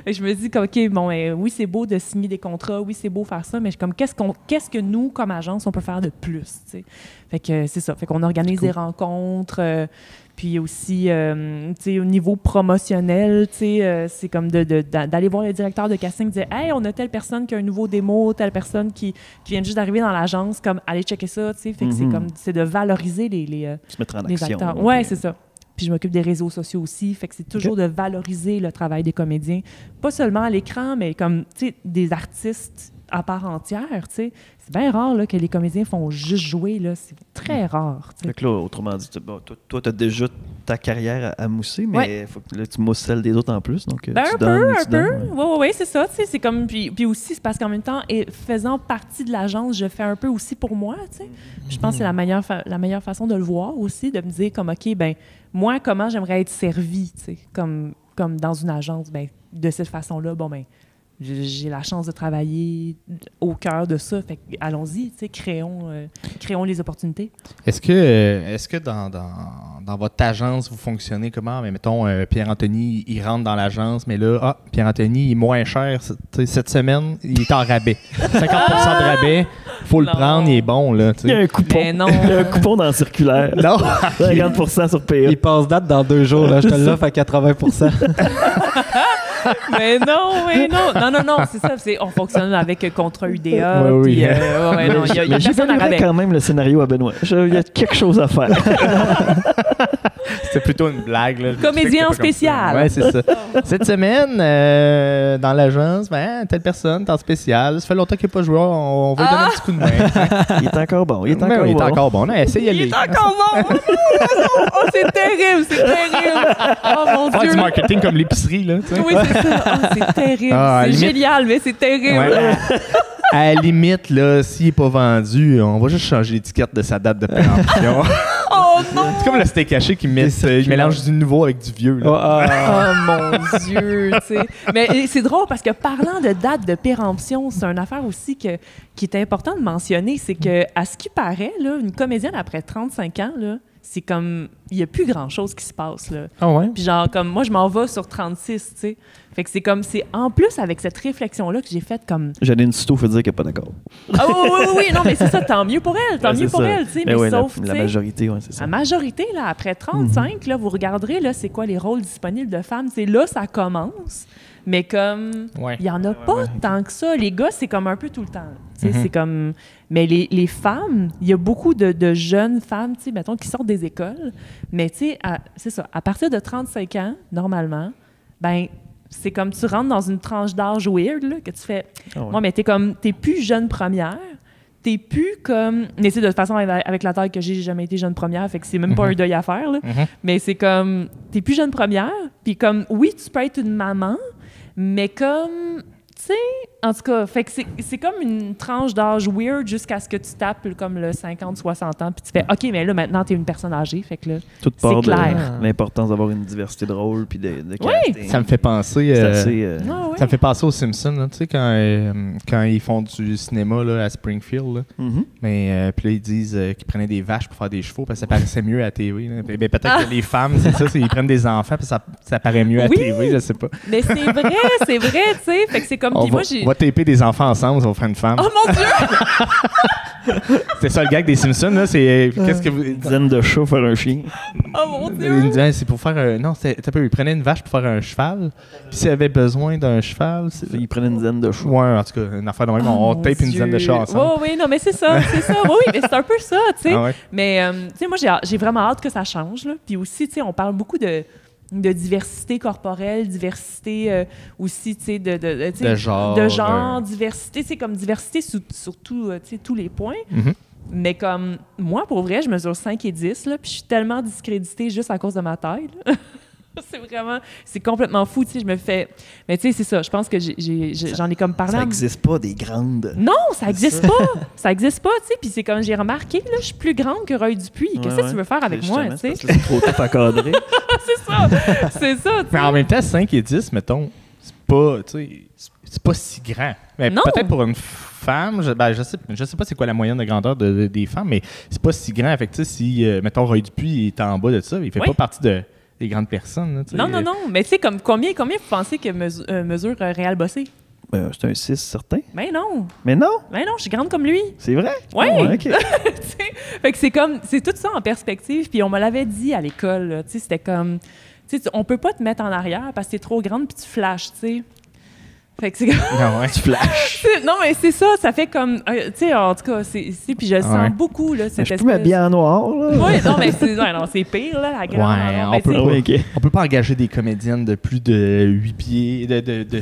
S5: Fait que je me dis, comme, OK, bon, oui, c'est beau de signer des contrats, oui, c'est beau faire ça, mais comme, qu'est-ce que nous, comme agence, on peut faire de plus, tu sais? Fait que c'est ça. Fait qu'on organise des rencontres, puis aussi, tu sais, au niveau promotionnel, tu sais, c'est comme d'aller voir le directeur de casting, dire « Hey, on a telle personne qui a un nouveau démo, telle personne qui vient juste d'arriver dans l'agence, comme, allez checker ça, tu sais. » Fait que c'est de valoriser les
S1: se mettre en action.
S5: Acteurs. Ouais, c'est ça. Puis je m'occupe des réseaux sociaux aussi, fait que c'est toujours de valoriser le travail des comédiens. Pas seulement à l'écran, mais comme, tu sais, des artistes à part entière, tu sais. C'est bien rare là, que les comédiens font juste jouer, là. C'est très rare. T'sais.
S1: Fait que là, autrement dit, toi, tu as déjà ta carrière à mousser, mais il faut que là, tu mousses celle des autres en plus. Donc,
S5: ben, un peu. Oui, c'est ça. C'est comme, puis aussi, c'est parce qu'en même temps, faisant partie de l'agence, je fais un peu aussi pour moi. Je pense que c'est la meilleure façon de le voir aussi, de me dire comme, OK, ben moi, comment j'aimerais être servie, comme dans une agence, ben de cette façon-là, bon, ben j'ai la chance de travailler au cœur de ça. Fait que allons-y, créons les opportunités.
S2: Est-ce que dans votre agence, vous fonctionnez comment? Mais mettons, Pierre-Anthony, il rentre dans l'agence, mais là, Pierre-Anthony, il est moins cher. Cette semaine, il est en rabais. 50% de rabais, il faut le prendre, il est bon. Là,
S1: il y a un coupon.
S5: Mais non.
S1: Il y a un coupon dans le circulaire.
S2: Non.
S1: 50% sur PA.
S3: Il passe date dans 2 jours. Là, je te l'offre à 80%.
S5: Mais non, c'est ça. On fonctionne avec contrat UDA.
S1: Oui.
S5: Il y a personne à rabais.
S1: Quand même le scénario à Benoît. Il y a quelque chose à faire.
S2: C'était plutôt une blague. Là.
S5: Comédien spécial.
S2: Oui, c'est ça. Cette semaine, dans l'agence, telle personne, en spécial. Ça fait longtemps qu'il n'a pas joué. On va lui donner un petit coup de main.
S1: Il est encore bon. Il est
S2: encore bon. Essayez
S5: Il est encore bon. Oh, c'est terrible. Oh, mon Dieu.
S2: Du marketing comme l'épicerie. Là,
S5: oui, c'est ça. Oh, c'est terrible. C'est génial, mais c'est terrible.
S2: Ouais, à la limite, là, s'il n'est pas vendu, on va juste changer l'étiquette de sa date de péremption.
S5: Oh non!
S2: C'est comme le steak haché qui mélange du nouveau avec du vieux. Là.
S5: Oh mon Dieu! T'sais. Mais c'est drôle parce que parlant de date de péremption, c'est une affaire aussi qui est important de mentionner. C'est que, à ce qui paraît, là, une comédienne après 35 ans, là, c'est comme, il n'y a plus grand-chose qui se passe, là.
S6: Ah ouais?
S5: Puis genre, comme, moi, je m'en vais sur 36, tu sais. Fait que c'est comme, c'est en plus avec cette réflexion-là que j'ai faite comme...
S1: Janine Souto fait dire qu'elle n'est pas d'accord.
S5: Ah oui, non, mais c'est ça, tant mieux pour elle, tu sais. Mais
S1: ouais,
S5: sauf,
S1: la majorité, c'est ça.
S5: La majorité, là, après 35, là, vous regarderez, là, c'est quoi les rôles disponibles de femmes, c'est là, ça commence. Mais comme, il n'y en a pas tant que ça. Les gars, c'est comme un peu tout le temps. C'est comme... Mais les femmes, il y a beaucoup de jeunes femmes, mettons, qui sortent des écoles. Mais c'est ça, à partir de 35 ans, normalement, ben c'est comme tu rentres dans une tranche d'âge weird, là, que tu fais... Moi, mais t'es plus jeune première. T'es plus comme... Mais de toute façon, avec la taille que j'ai jamais été jeune première, fait que c'est même pas un deuil à faire, là. Mais c'est comme... T'es plus jeune première, puis comme, oui, tu peux être une maman, mais comme, tu sais, en tout cas, fait que c'est comme une tranche d'âge weird jusqu'à ce que tu tapes comme le 50-60 ans, puis tu fais, OK, mais là, maintenant, t'es une personne âgée, fait que là, c'est clair.
S1: L'importance d'avoir une diversité de rôles, puis de casting.
S2: Ça me fait penser... Ça me fait penser aux Simpsons, tu sais, quand ils font du cinéma là, à Springfield, là. Mais puis là, ils disent qu'ils prenaient des vaches pour faire des chevaux, parce que ça paraissait mieux à la TV. Ben, peut-être que les femmes, c'est ça, ils prennent des enfants, puis ça paraît mieux à la TV, je sais pas.
S5: Mais c'est vrai, tu sais, fait que c'est comme...
S2: On va taper des enfants ensemble, ça va faire une femme.
S5: Oh mon Dieu!
S2: C'est ça le gag des Simpsons, là, c'est... Qu'est-ce que vous...
S1: Une dizaine de chats faire un chien.
S5: Oh mon Dieu!
S2: C'est pour faire... Non, ils prenaient une vache pour faire un cheval, puis s'ils avaient besoin d'un cheval...
S1: Ils prenaient une dizaine de chats.
S2: Ouais, en tout cas, une affaire de même, on tape une dizaine de chats ensemble.
S5: Oui, non, mais c'est ça. Oui, mais c'est un peu ça, tu sais. Ah ouais. Mais, tu sais, moi, j'ai vraiment hâte que ça change, là. Puis aussi, tu sais, on parle beaucoup de diversité corporelle, diversité aussi, tu sais, de genre, diversité, tu sais, comme diversité sur tout, tous les points. Mais comme, moi, pour vrai, je mesure 5 et 10, là, puis je suis tellement discréditée juste à cause de ma taille, là. C'est complètement fou, tu sais, je me fais... Mais tu sais, c'est ça, je pense que j'en ai comme parlé...
S1: Ça n'existe pas, des grandes...
S5: Non, ça n'existe pas! Ça n'existe pas, tu sais, puis c'est comme j'ai remarqué, là, je suis plus grande que Roy Dupuis. Qu'est-ce que tu veux faire avec moi, tu sais?
S1: C'est trop tôt à cadrer.
S5: c'est ça, tu sais.
S2: Mais en même temps, 5 et 10, mettons, c'est pas, tu sais, c'est pas si grand. Mais peut-être pour une femme, je sais pas c'est quoi la moyenne de grandeur des femmes, mais c'est pas si grand. Fait que, tu sais, si, mettons, Roy Dupuis est en bas de ça, il fait pas partie des grandes personnes. Là,
S5: non. Mais tu sais, comme combien vous pensez que mesure Réal Bossé?
S1: C'est un 6 certain.
S5: Mais non, je suis grande comme lui.
S1: C'est vrai?
S5: Oui.
S1: Oh, okay.
S5: Fait que c'est tout ça en perspective. Puis on me l'avait dit à l'école. Tu sais, c'était comme, tu sais, on peut pas te mettre en arrière parce que t'es trop grande puis tu flashes, tu sais. Fait que c'est comme...
S1: Non, tu flashes.
S5: Non, mais c'est ça, ça fait comme... tu sais, en tout cas, puis je le sens beaucoup, là, cette espèce...
S1: Je peux m'habiller en noir, là.
S5: Oui, non, mais c'est pire, là, la grande...
S2: On peut pas engager des comédiennes de plus de 8 pieds... de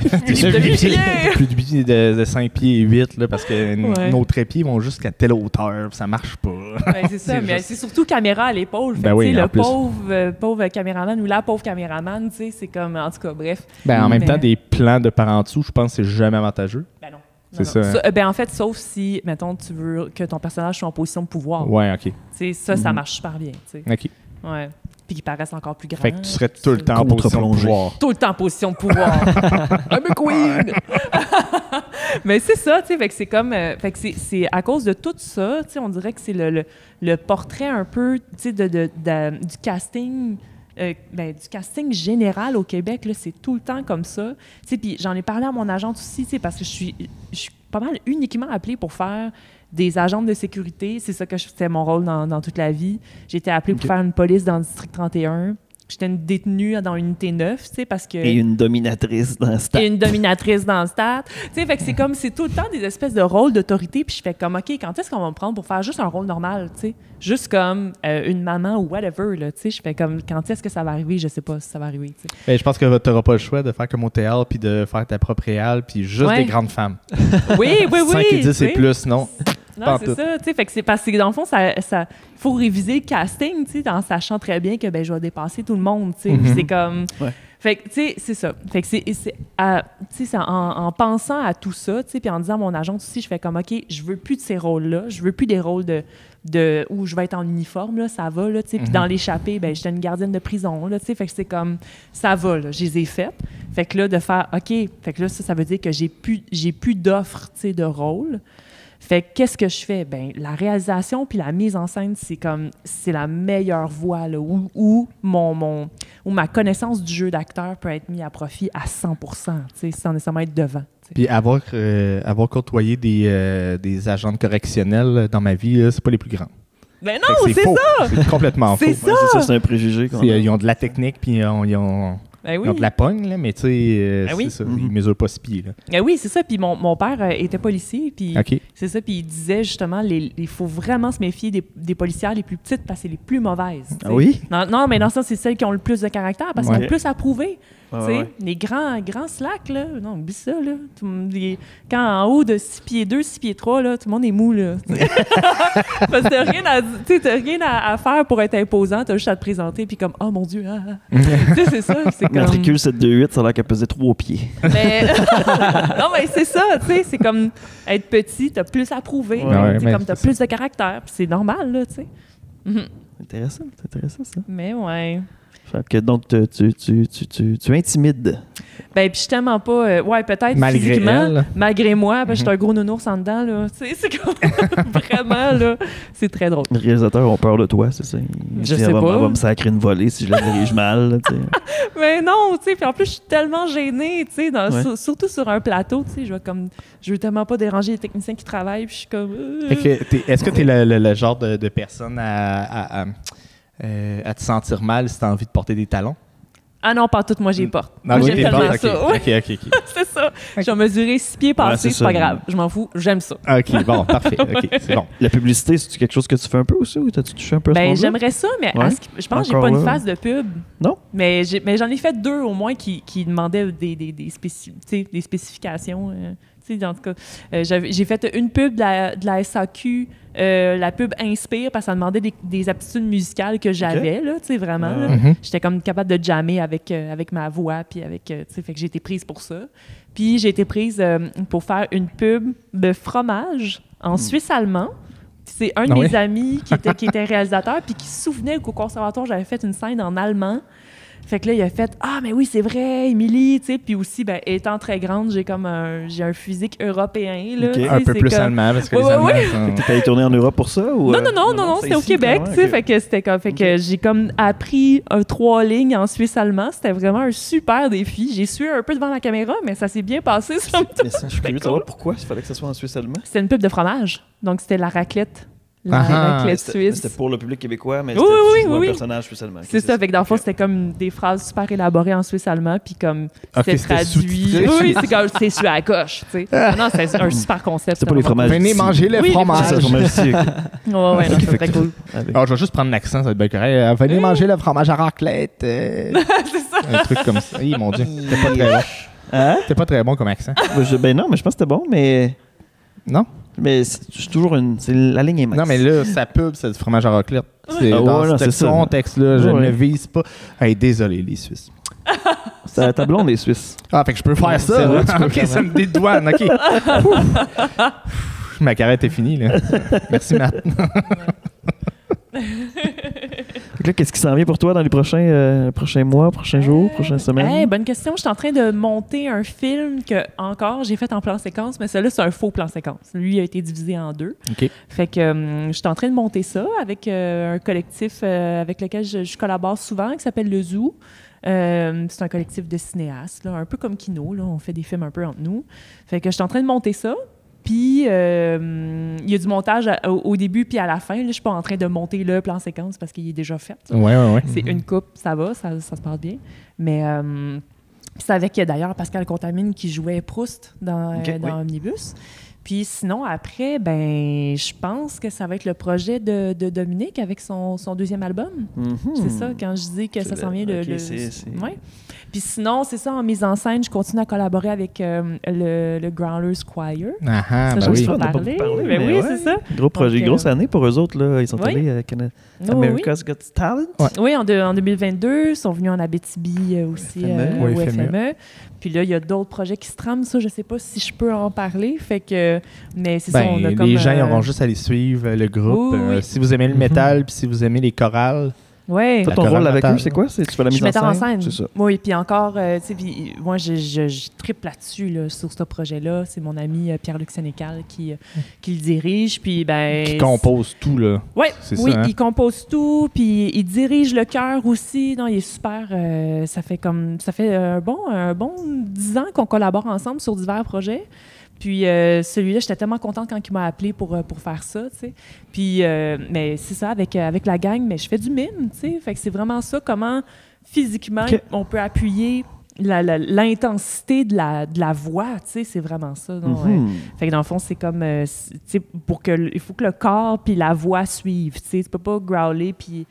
S2: 5 pieds et 8, là, parce que nos trépieds vont jusqu'à telle hauteur, ça marche pas.
S5: C'est ça, mais c'est surtout caméra à l'épaule. Le pauvre caméraman ou la pauvre caméraman, tu sais, c'est comme... En tout cas, bref.
S2: En même temps, des plans de par en dessous, je pense que c'est jamais avantageux.
S5: Ben non.
S2: C'est ça.
S5: En fait, sauf si, mettons, tu veux que ton personnage soit en position de pouvoir.
S2: Ouais, OK.
S5: Ça marche super bien. T'sais.
S2: OK.
S5: Ouais. Puis qu'il paraisse encore plus grand.
S2: Fait que tu serais tout le temps en position de pouvoir.
S5: Tout le temps en position de pouvoir. I'm a queen! Mais c'est ça, tu sais, fait que c'est comme... fait que c'est à cause de tout ça, tu sais, on dirait que c'est le portrait un peu, tu sais, du casting... du casting général au Québec, là, c'est tout le temps comme ça. Puis j'en ai parlé à mon agente aussi, parce que je suis pas mal uniquement appelée pour faire des agentes de sécurité. C'est ça que c'était mon rôle dans toute la vie. J'ai été appelée pour faire une police dans le district 31. J'étais une détenue dans l'unité 9, tu sais, parce que...
S1: Et une dominatrice dans le stade.
S5: Tu sais, fait que c'est tout le temps des espèces de rôles d'autorité, puis je fais comme, OK, quand est-ce qu'on va me prendre pour faire juste un rôle normal, tu sais? Juste comme une maman ou whatever, là, tu sais? Je fais comme, quand est-ce que ça va arriver? Je sais pas si ça va arriver, tu sais.
S2: Mais je pense que tu n'auras pas le choix de faire comme au théâtre, puis de faire ta propre réal, puis juste des grandes femmes.
S5: Oui.
S2: 5 et 10 et plus, non?
S5: Non, c'est ça, tu sais, fait que c'est parce que dans le fond, ça faut réviser le casting, tu sais, en sachant très bien que je vais dépasser tout le monde, tu sais, c'est comme... Ouais. Fait que, tu sais, c'est ça. Fait que c'est en pensant à tout ça, tu sais, puis en disant à mon agent aussi, je fais comme, OK, je veux plus de ces rôles-là, je veux plus des rôles de où je vais être en uniforme, là, ça va, là, tu sais, puis dans l'échappée, j'étais une gardienne de prison, là, tu sais, fait que c'est comme, ça va, là, je les ai faites. Fait que là, de faire, OK, fait que là, ça veut dire que j'ai plus d'offres, tu sais, de rôles. Fait que qu'est-ce que je fais? Ben, la réalisation puis la mise en scène, c'est la meilleure voie là, où ma connaissance du jeu d'acteur peut être mise à profit à 100%, sans nécessairement être devant. T'sais.
S2: Puis avoir côtoyé des agents correctionnels dans ma vie, c'est pas les plus grands.
S5: Ben non, c'est ça!
S2: C'est complètement faux.
S5: C'est ça!
S1: C'est un préjugé.
S2: Ils ont de la technique, puis ils ont de la pogne, là, mais tu sais, c'est ça. Ils mesurent pas 6 pieds.
S5: Oui, c'est ça. Puis mon père était policier, puis c'est ça. Puis il disait justement, il faut vraiment se méfier des policières les plus petites parce que c'est les plus mauvaises. T'sais.
S1: Ah oui?
S5: Non, mais dans ça, c'est celles qui ont le plus de caractère parce qu'elles ont le plus à prouver.
S1: Ouais.
S5: Les grands slacks, là, non, oublie ça, là. Quand en haut de 6 pieds 2, 6 pieds 3, là, tout le monde est mou, là. Parce que t'as rien à faire pour être imposant, t'as juste à te présenter, puis comme, oh mon Dieu, c'est ça. C'est comme...
S1: Matricule 728, ça a l'air qu'elle pesait 3 pieds.
S5: Mais... non, mais c'est ça, tu sais, c'est comme être petit, t'as plus à prouver, comme t'as plus de caractère, puis c'est normal, là, tu sais.
S1: C'est intéressant, ça.
S5: Mais ouais.
S1: Fait que donc, tu intimides.
S5: Ben, puis je suis tellement pas... peut-être
S2: malgré
S5: physiquement,
S2: elle.
S5: Malgré moi, parce que je suis un gros nounours en dedans, là. Tu sais, c'est comme... Vraiment, là, c'est très drôle.
S1: Les réalisateurs ont peur de toi, c'est ça?
S5: Je sais pas.
S1: Elle va me sacrer une volée si je la dirige mal, là, tu sais.
S5: Mais non, tu sais, puis en plus, je suis tellement gênée, tu sais, surtout sur un plateau, tu sais, je veux tellement pas déranger les techniciens qui travaillent, puis je suis comme...
S2: Est-ce que t'es le genre de personne à te sentir mal si tu as envie de porter des talons?
S5: Ah non, pas toutes, moi j'y porte.
S2: Non,
S5: j'aime tellement ça.
S2: OK.
S5: C'est ça. Je vais mesurer 6 pieds passés, c'est pas grave. Je m'en fous, j'aime ça.
S2: OK, bon, parfait. OK, c'est bon.
S1: La publicité, c'est quelque chose que tu fais un peu aussi ou t'as-tu touché un peu à ce moment-là?
S5: J'aimerais ça, mais je pense que j'ai pas une phase de pub.
S1: Non?
S5: Mais j'en ai fait 2 au moins qui demandaient des spécifications. En tout cas, j'ai fait une pub de la SAQ, la pub Inspire, parce que ça demandait des aptitudes musicales que j'avais, là, tu sais, vraiment. J'étais comme capable de jammer avec ma voix, puis fait que j'ai été prise pour ça. Puis j'ai été prise pour faire une pub de fromage en suisse allemand. C'est un de mes amis qui était réalisateur, puis qui se souvenait qu'au conservatoire, j'avais fait une scène en allemand. Fait que là, il a fait « Ah, mais oui, c'est vrai, Émilie! » Tu sais, puis aussi, étant très grande, j'ai un physique européen, là.
S2: Un peu plus allemand, parce que les Allemands sont...
S1: T'es allé tourner en Europe pour ça? Ou,
S5: non, c'était au Québec, tu sais. Fait que c'était comme... Fait que j'ai comme appris 3 lignes en suisse-allemand. C'était vraiment un super défi. J'ai sué un peu devant la caméra, mais ça s'est bien passé.
S1: Mais ça, je suis curieux de savoir pourquoi il fallait que ça soit en suisse-allemand.
S5: C'était une pub de fromage. Donc, c'était la raclette. La raclette suisse.
S1: C'était pour le public québécois, mais c'était un personnage suisse-allemand.
S5: C'est ça, fait que dans le fond, c'était comme des phrases super élaborées en suisse-allemand, puis comme c'était traduit. Oui, c'est comme c'est su à la coche, tu sais. Non, c'est un super concept.
S1: C'est pas les fromages.
S2: Venez manger le fromage.
S1: C'est ça, le fromage ici.
S5: Ouais, non, c'est très cool.
S2: Alors, je vais juste prendre l'accent, ça va être bien correct. Venez manger le fromage à raclette.
S5: C'est ça.
S2: Un truc comme ça. Mon Dieu, c'était pas très bon. C'était pas très bon comme accent.
S1: Ben non, mais je pense que c'était bon, mais...
S2: Non?
S1: Mais c'est toujours la ligne est mince.
S2: Non, mais là, sa pub, c'est du fromage à raclette. C'est dans ce contexte-là, je ne vise pas. Hey, désolé, les Suisses.
S1: C'est ta blonde, les Suisses.
S2: Ah, fait que je peux faire ça.
S1: Vrai,
S2: OK, ça me dédouane. OK. Ma carrette est finie, là. Merci, Matt.
S1: Donc là, qu'est-ce qui s'en vient pour toi dans les prochains mois, prochains jours, prochaines semaines?
S5: Bonne question. Je suis en train de monter un film que, encore, j'ai fait en plan séquence, mais celui-là, c'est un faux plan séquence. Lui, il a été divisé en 2.
S2: OK.
S5: Fait que je suis en train de monter ça avec un collectif avec lequel je collabore souvent, qui s'appelle Le Zoo. C'est un collectif de cinéastes, là, un peu comme Kino. Là, on fait des films un peu entre nous. Fait que je suis en train de monter ça. Puis, il y a du montage au début puis à la fin. Là, je suis pas en train de monter le plan séquence parce qu'il est déjà fait.
S2: Ouais.
S5: C'est une coupe, ça va, ça se passe bien. Mais c'est avec, d'ailleurs, Pascal Contamine qui jouait Proust dans Omnibus. Puis sinon, après, je pense que ça va être le projet de Dominique avec son deuxième album. C'est ça, quand je dis que ça s'en vient Ouais. Puis sinon, c'est ça, en mise en scène, je continue à collaborer avec le Growlers Choir.
S2: Ça,
S5: j'en ai pas parlé. Mais oui, c'est ça.
S1: Gros projet, grosse année pour eux autres. Là. Ils sont allés à America's Got Talent.
S5: Oui, en 2022. Ils sont venus en Abitibi aussi au FME. Puis là, il y a d'autres projets qui se trament. Ça, je sais pas si je peux en parler. Fait que, mais c'est ça,
S2: les gens ils auront juste à aller suivre le groupe. Si vous aimez le métal, puis si vous aimez les chorales,
S5: Ouais.
S1: Toi, ton rôle avec eux, c'est quoi? Tu fais la mise en scène?
S5: Je suis metteur en scène.
S1: C'est ça.
S5: Oui, puis encore, moi, je triple là-dessus, là, sur ce projet-là. C'est mon ami Pierre-Luc Sénécal qui le dirige. Puis,
S2: qui compose tout, là.
S5: Oui,
S2: ça,
S5: il compose tout. Puis, il dirige le chœur aussi. Non, il est super. Ça fait un bon 10 ans qu'on collabore ensemble sur divers projets. Puis celui-là, j'étais tellement contente quand il m'a appelé pour faire ça, tu sais. Puis, mais c'est ça, avec la gang, mais je fais du mime, tu sais. Fait que c'est vraiment ça, comment physiquement on peut appuyer l'intensité de la voix, tu sais, c'est vraiment ça. Donc, fait que dans le fond, c'est comme, tu sais, il faut que le corps puis la voix suivent, tu sais. Tu peux pas growler puis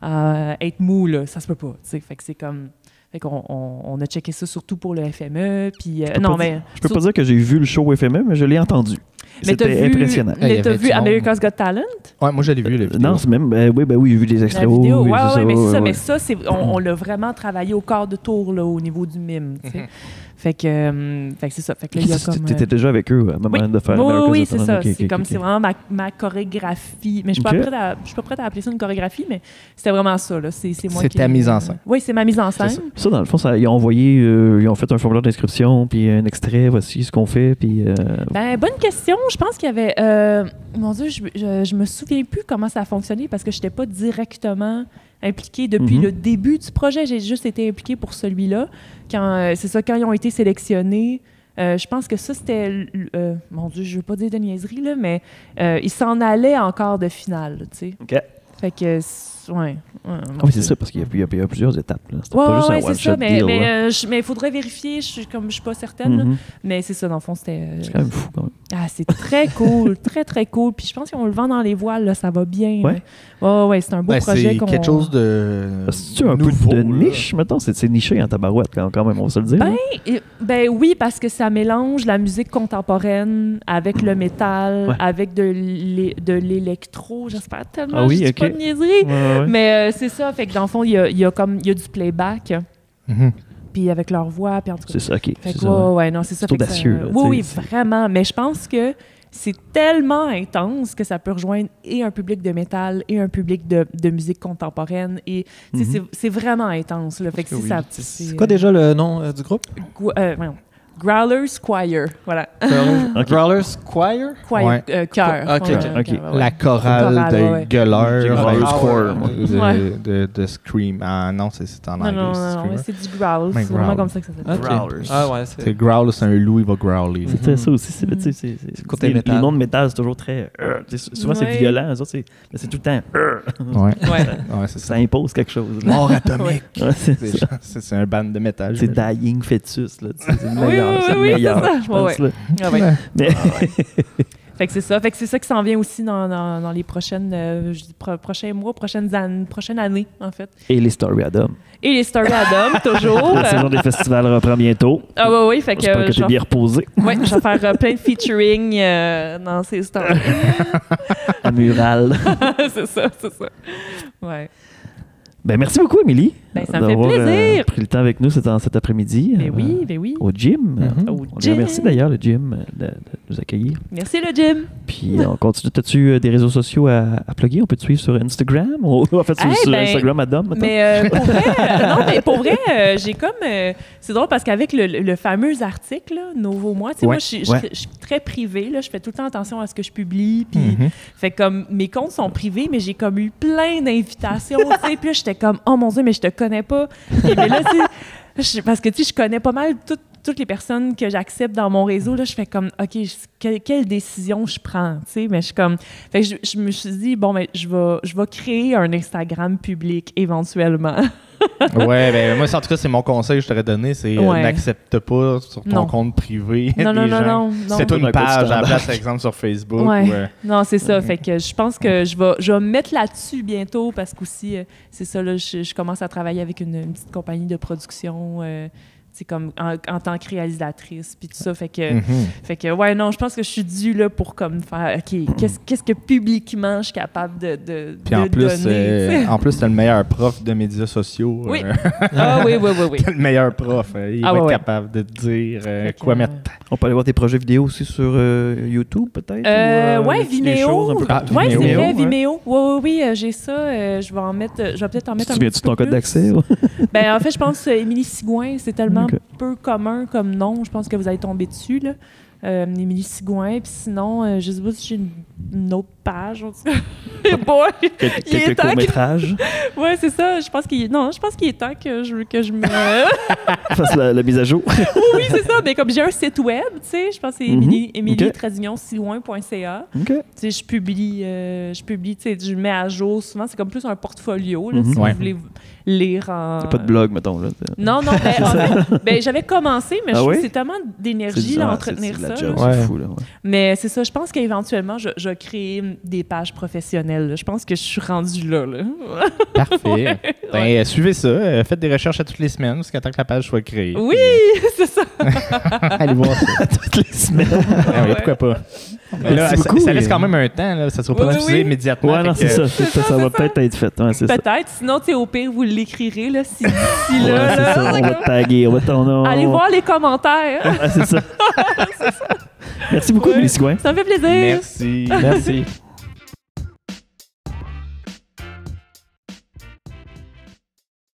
S5: être mou, là, ça se peut pas, tu sais. Fait que c'est comme... Fait qu'on a checké ça surtout pour le FME. Puis,
S1: je peux pas dire que j'ai vu le show FME, mais je l'ai entendu. C'était impressionnant.
S5: Mais t'as vu America's Got Talent?
S2: Ouais, moi, je l'ai vu, la vidéo.
S1: Non, c'est même... oui, j'ai vu des extraits.
S5: La vidéo,
S1: oui,
S5: mais c'est ça. Mais ça, on l'a vraiment travaillé au quart de tour, là, au niveau du mime, tu sais. Fait que c'est ça. Fait que là, il y a comme...
S1: T'étais déjà avec eux à un moment de faire
S5: oui, c'est ça. C'est vraiment ma chorégraphie. Mais je suis pas prête à appeler ça une chorégraphie, mais c'était vraiment ça, là. C'est moi qui...
S2: C'est ta mise en scène.
S5: Oui, c'est ma mise en scène.
S1: Ça, dans le fond, ils ont envoyé... ils ont fait un formulaire d'inscription, puis un extrait, voici ce qu'on fait, puis...
S5: bonne question. Je pense qu'il y avait... mon Dieu, je me souviens plus comment ça a fonctionné parce que je n'étais pas directement impliquée depuis le début du projet. J'ai juste été impliquée pour celui-là. C'est ça, quand ils ont été sélectionnés, je pense que ça, c'était... mon Dieu, je veux pas dire de niaiserie, là, mais ils s'en allaient encore de finale, tu sais.
S1: OK.
S5: Fait que...
S1: oui, c'est ça, parce qu'il y a plusieurs étapes. C'était pas juste un one-shot deal.
S5: Mais il faudrait vérifier, je suis pas certaine. Là, mais c'est ça, dans le fond, c'était...
S1: c'est quand même fou, quand même.
S5: Ah, c'est très cool, très, très cool. Puis je pense qu'on le vend dans les voiles, là, ça va bien.
S1: Ouais.
S5: Ouais, c'est un beau projet.
S2: C'est quelque chose de
S1: C'est-tu un peu de niche, mettons? C'est niché en tabarouette, quand même, on va se le dire.
S5: Ben oui, parce que ça mélange la musique contemporaine avec le métal, avec de l'électro, j'espère tellement.
S1: Ah oui,
S5: je dis pas de niaiserie.
S1: Ouais.
S5: Mais c'est ça, fait que dans le fond, il y a du playback. Puis avec leur voix, puis en tout cas.
S1: C'est ça, OK.
S5: Fait que, non, c'est ça.
S1: C'est audacieux.
S5: Oui, vraiment. Mais je pense que c'est tellement intense que ça peut rejoindre et un public de métal et un public de musique contemporaine. Et c'est vraiment intense. Là. Fait que
S3: c'est quoi déjà le nom du groupe?
S5: Growlers Choir, voilà.
S3: Growlers Choir?
S5: Choir, chœur.
S1: OK.
S2: La chorale de gueuleurs.
S1: Growlers Choir.
S2: De Scream. Ah non, c'est en anglais.
S5: Non, c'est du growl. C'est vraiment comme ça que ça s'appelle.
S1: Growlers.
S3: Ah ouais,
S2: c'est growl, c'est un loup, il va growler.
S1: C'est ça aussi. C'est
S3: côté métal.
S1: Les noms de métal, c'est toujours très... souvent, c'est violent. C'est tout le temps...
S2: Ouais, c'est ça.
S1: Ça impose quelque chose.
S2: Mort atomique.
S1: C'est
S2: un band de métal.
S1: C'est Dying Fetus. C'est le meilleur.
S5: Oui,
S1: c'est le meilleur,
S5: c'est ça.
S1: je pense.
S5: Fait que c'est ça qui s'en vient aussi dans les prochains mois, prochaine année, en fait.
S1: Et les Story Adam.
S5: Et les Story Adam, toujours.
S1: La saison des festivals reprend bientôt.
S5: Ah oui, fait que...
S1: J'espère que t'es bien reposé.
S5: Oui, je vais faire plein de featuring dans ces stories.
S1: Un mural.
S5: c'est ça. Ouais.
S1: Ben, merci beaucoup, Émilie.
S5: Ben, ça me fait plaisir.
S1: Pris le temps avec nous cet après-midi.
S5: Ben oui.
S1: Au gym. On
S5: gym.
S1: remercie d'ailleurs le gym de nous accueillir.
S5: Merci le gym.
S1: Puis on continue. As-tu des réseaux sociaux à plugger? On peut te suivre sur Instagram? Ou en fait, sur Instagram, Adam, maintenant?
S5: Mais pour vrai, j'ai comme... c'est drôle parce qu'avec le fameux article, là, Nouveau Moi, tu sais, moi, je suis très privée. Là, je fais tout le temps attention à ce que je publie. Puis, fait comme mes comptes sont privés, mais j'ai comme eu plein d'invitations. Puis là, j'étais comme, oh mon Dieu, mais je te connais pas. Mais là, tu sais, parce que tu sais, je connais pas mal toutes les personnes que j'accepte dans mon réseau. Là, je fais comme, OK, quelle décision je prends? Tu sais, mais je suis comme. Fait que je me suis dit, bon, mais je vais créer un Instagram public éventuellement.
S2: Ouais, ben moi, en tout cas, c'est mon conseil que je t'aurais donné, c'est n'accepte pas sur ton compte privé.
S5: Non.
S2: C'est une page à la place, par exemple, sur Facebook.
S5: Non, c'est ça. Fait que je pense que je vais me mettre là-dessus bientôt parce qu'aussi, c'est ça, là, je commence à travailler avec une petite compagnie de production. comme en tant que réalisatrice, puis tout ça. Fait que, ouais, non, je pense que je suis due là pour comme faire, OK, qu'est-ce que publiquement je suis capable de
S2: puis en plus,
S5: donner?
S2: En plus, t'as le meilleur prof de médias sociaux.
S5: Oui. Oui.
S2: T'as le meilleur prof. Il va être capable de te dire quoi mettre.
S1: On peut aller voir tes projets vidéo aussi sur YouTube, peut-être?
S5: Ouais, Vimeo. Ouais, c'est vrai, Vimeo. Oui, j'ai ça. Je vais peut-être en mettre un petit peu. Tu
S1: ton code d'accès?
S5: Ben, en fait, je pense Émilie Sigouin, c'est tellement peu commun comme nom. Je pense que vous allez tomber dessus, là. Émilie Sigouin. Puis sinon, je sais pas si j'ai une autre page.
S1: Quelques courts-métrages.
S5: Ouais, c'est ça. Je pense qu'il est temps que je me
S1: fasse la mise à jour.
S5: Oui, c'est ça. Mais comme j'ai un site web, tu sais, je pense que c'est Émilie-Sigouin.ca. Tu sais, je publie, tu sais, je mets à jour souvent. C'est comme plus un portfolio, là, si vous voulez lire en...
S1: T'as pas de blog, mettons, là.
S5: Non, j'avais commencé, mais je trouve que c'est tellement d'énergie à entretenir ça.
S1: C'est fou, là.
S5: Mais c'est ça, je pense qu'éventuellement, je vais créer des pages professionnelles. Là. Je pense que je suis rendue là.
S2: Parfait. Ben, suivez ça. Faites des recherches à toutes les semaines jusqu'à temps que la page soit créée.
S5: Oui, c'est ça.
S2: Allez voir ça.
S1: Toutes les semaines.
S2: Pourquoi pas? Là, ça laisse quand même un temps. Là. Ça ne sera pas diffusé immédiatement.
S1: Ouais, non, c'est ça. Ça va peut-être être fait. Ouais,
S5: peut-être. Sinon, au pire, vous l'écrirez là, si d'ici
S1: là. Ouais, c'est ça. On va te taguer.
S5: Allez voir les commentaires.
S1: C'est ça. Merci beaucoup, Émilie Sigouin.
S5: Ça me fait plaisir.
S2: Merci.